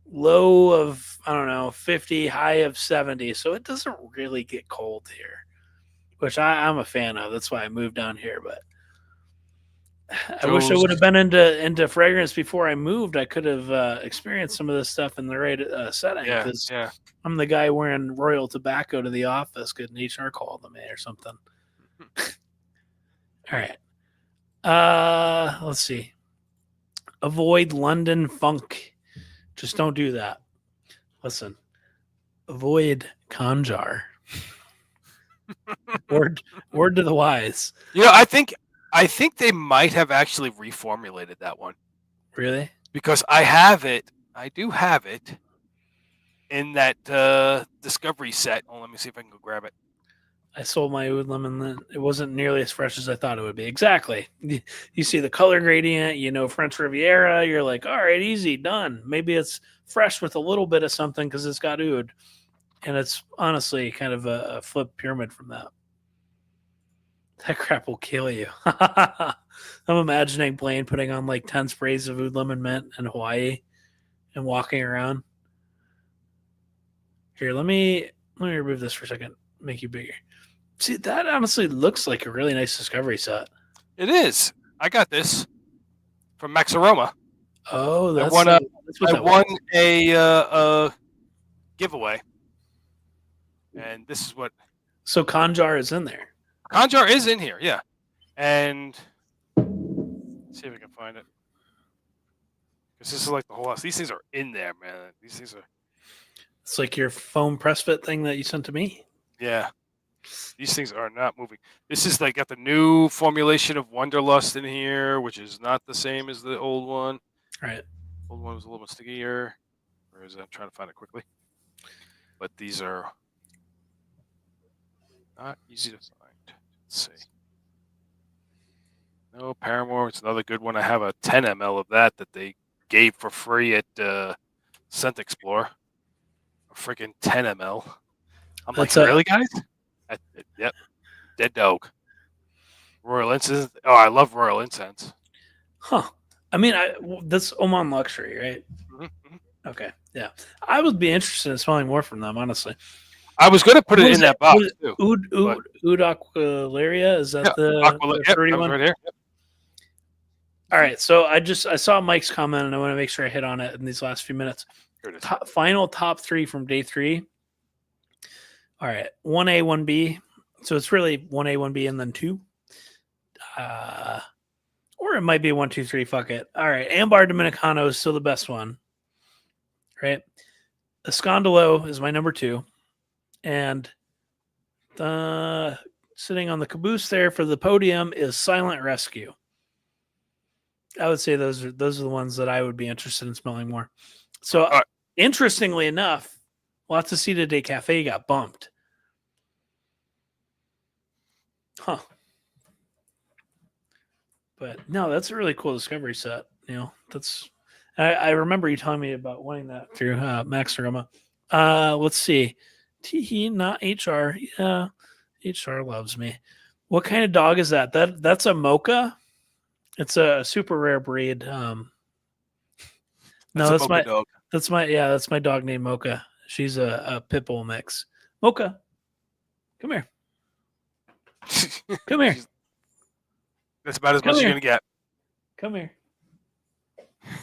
low of I don't know 50, high of 70. So it doesn't really get cold here, which I'm a fan of. That's why I moved down here. But I wish I Joe's, would have been into fragrance before I moved. I could have experienced some of this stuff in the right setting yeah, because yeah. I'm the guy wearing Royal Tobacco to the office getting HR call to me or something. All right. Let's see. Avoid London funk. Just don't do that. Listen. Avoid Conjar. Word to the wise. I think they might have actually reformulated that one Really? because I do have it in that Discovery set. Oh, let me see if I can go grab it. I sold my oud lemon. It wasn't nearly as fresh as I thought it would be. Exactly. You see the color gradient, French Riviera. You're like, all right, easy, done. Maybe it's fresh with a little bit of something because it's got oud. And it's honestly kind of a flip pyramid from that. That crap will kill you. I'm imagining Blaine putting on like 10 sprays of oud lemon mint in Hawaii and walking around. Here, let me remove this for a second. Make you bigger. See, that honestly looks like a really nice discovery set. It is. I got this from Max Aroma. Oh, I that's won a that's what I that won was. a giveaway, and this is what So Conjar is in there. Conjar is in here. Yeah, and let's see if I can find it because this is like the whole house. These things are in there, man. These things are. It's like your foam press fit thing that you sent to me. Yeah, these things are not moving. This is like got the new formulation of Wonderlust in here, which is not the same as the old one. All right. Old one was a little bit stickier. Where is it? I'm trying to find it quickly. But these are not easy to find. Let's see. No, Paramore. It's another good one. I have a 10 ml of that they gave for free at Scent Explorer. A freaking 10 ml. I'm like, That's a really, guys? Yep. Dead dog. Royal Incense. Oh, I love Royal Incense. huh. I mean, that's Oman Luxury, right? Mm-hmm. Okay, yeah. I would be interested in smelling more from them, honestly. I was going to put What it was in it? that box too. But Oud Aqualaria? Is that yeah, the yep, fruity that was one? right here. Yep. All right. So I saw Mike's comment and I want to make sure I hit on it in these last few minutes. Here it is. Final top 3 from day 3. All right. 1A, 1B. So it's really 1A, 1B, and then 2. Or it might be 1, 2, 3. Fuck it. All right. Ambar Dominicano is still the best one. Right. Escondalo is my number 2. And sitting on the caboose there for the podium is Silent Rescue. I would say those are the ones that I would be interested in smelling more. So interestingly enough, Lots of Cita de Cafe got bumped. Huh. But no, that's a really cool discovery set. That's I remember you telling me about wanting that through Max Roma. Let's see. Teehee, not HR. Yeah, HR loves me. What kind of dog is that? That's a mocha. It's a super rare breed. No, That's a mocha dog. That's my dog named Mocha. She's a pit bull mix. Mocha, come here. Come here. That's about as much as you're gonna get. Come here. Come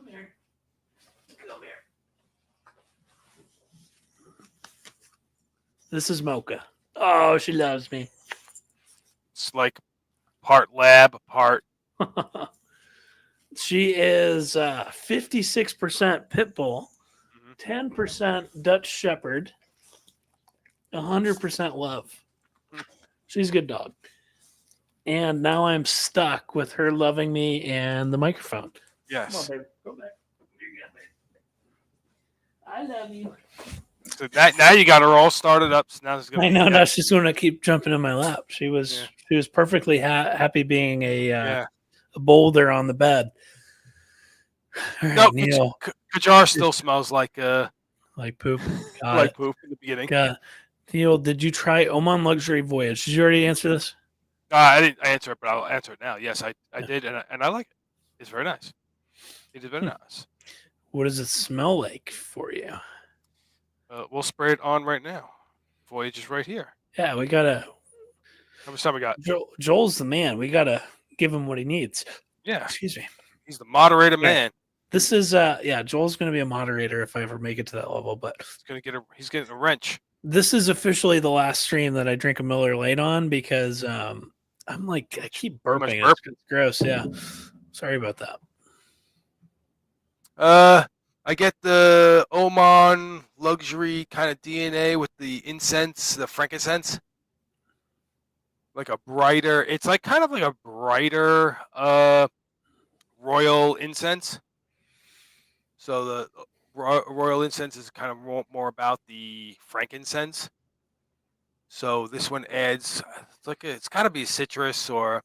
here. Come here. This is Mocha. Oh, she loves me. It's like part lab, part. She is 56% pit bull, 10% Dutch Shepherd, 100% love. She's a good dog. And now I'm stuck with her loving me and the microphone. Yes. Come on, baby. Go back. You're good, baby. I love you. So now you got her all started up. So now it's gonna. I know. Now she's going to keep jumping in my lap. She was perfectly happy being a boulder on the bed. Right, no, Neal. Kajar still smells like poop. like poop in the beginning. Neal, did you try Oman Luxury Voyage? Did you already answer this? I didn't answer it, but I'll answer it now. Yes, I did, and I like it. It's very nice. It is very nice. What does it smell like for you? We'll spray it on right now. Voyage is right here. Yeah, we gotta. How much time we got? Joel's the man. We gotta give him what he needs. Yeah. Excuse me. He's the moderator man. This is Joel's gonna be a moderator if I ever make it to that level, but he's getting a wrench. This is officially the last stream that I drink a Miller Lite on because I'm like I keep burping. It's gross. Yeah. Sorry about that. I get the Oman luxury kind of DNA with the incense, the frankincense. Like a brighter, it's like kind of like a brighter royal incense. So the royal incense is kind of more about the frankincense. So this one adds, it's got to be citrus or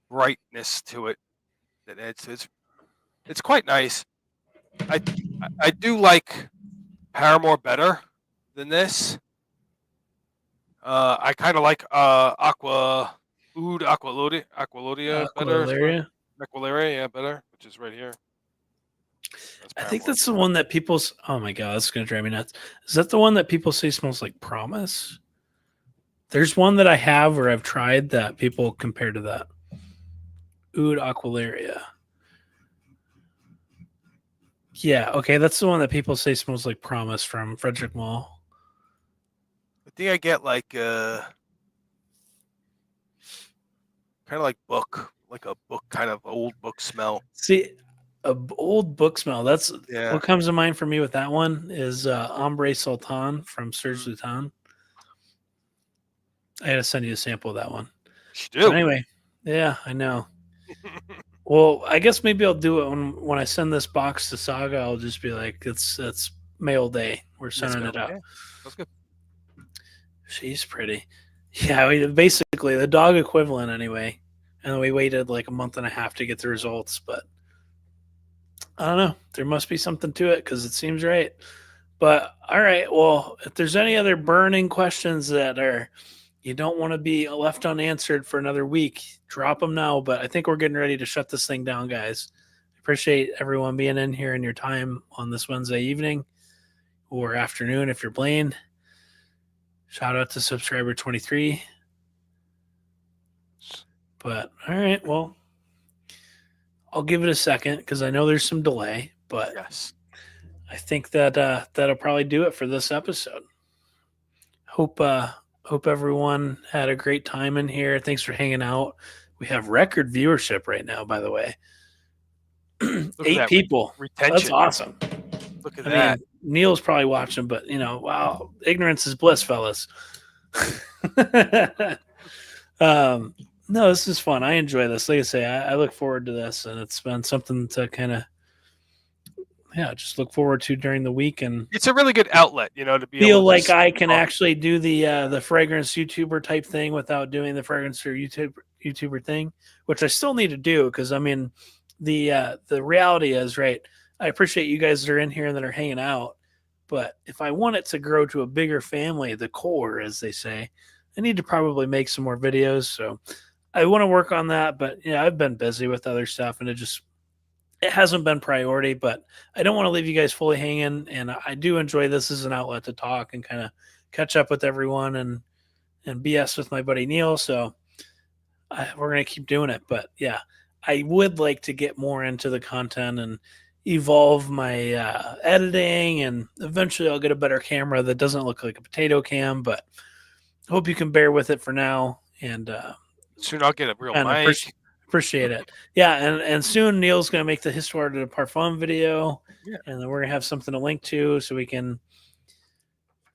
brightness to it. That adds, it's quite nice. I do like Paramore better than this. I kind of like Aqualodia better. Aqualaria, better, which is right here. I think that's the one that people's. Oh my god, that's gonna drive me nuts. Is that the one that people say smells like promise? There's one that I have or I've tried that people compare to that. Oud Aqualaria. Yeah, okay, that's the one that people say smells like promise from Frederick Mall. I think I get like kind of like book, like a book, kind of old book smell. See, old book smell. That's what comes to mind for me with that one is Ombre Sultan from Serge Lutan. I gotta send you a sample of that one. But anyway, yeah, I know. Well, I guess maybe I'll do it when I send this box to Saga. I'll just be like, it's mail day. We're sending it out. That's good. She's pretty. Yeah, we basically the dog equivalent anyway. And we waited like a month and a half to get the results, but I don't know. There must be something to it because it seems right. But all right, well, if there's any other burning questions that are you don't want to be left unanswered for another week, drop them now. But I think we're getting ready to shut this thing down, guys. Appreciate everyone being in here and your time on this Wednesday evening or afternoon if you're playing. Shout out to subscriber 23. But all right, well, I'll give it a second because I know there's some delay, but Yes. I think that that'll probably do it for this episode. Hope everyone had a great time in here. Thanks for hanging out. We have record viewership right now, by the way. Look at 8 that people. retention. That's awesome. Look at I that. mean, Neal's probably watching, but wow, ignorance is bliss, fellas. No, this is fun. I enjoy this. Like I say, I look forward to this, and it's been something to kind of, just look forward to during the week and It's a really good outlet, to be feel able to like just I can talk. actually do the fragrance YouTuber type thing without doing the fragrance or YouTuber thing, which I still need to do because I mean, the reality is right. I appreciate you guys that are in here and that are hanging out, but if I want it to grow to a bigger family, the core, as they say, I need to probably make some more videos. So I want to work on that, but I've been busy with other stuff, and it hasn't been priority. But I don't want to leave you guys fully hanging, and I do enjoy this as an outlet to talk and kind of catch up with everyone and BS with my buddy Neal. So we're gonna keep doing it. But yeah, I would like to get more into the content and evolve my editing, and eventually I'll get a better camera that doesn't look like a potato cam. But hope you can bear with it for now, and Soon I'll get a real and mic. appreciate it. Yeah, and soon Neal's gonna make the Histoire de Parfum video, Yeah. and then we're gonna have something to link to so we can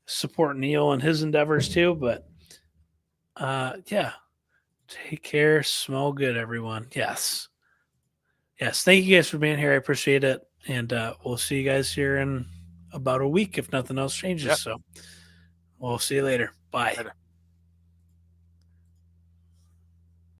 support Neal and his endeavors too. But yeah, take care, smell good, everyone. Yes, thank you guys for being here. I appreciate it, and we'll see you guys here in about a week if nothing else changes. Yep. So we'll see you later. Bye. Later.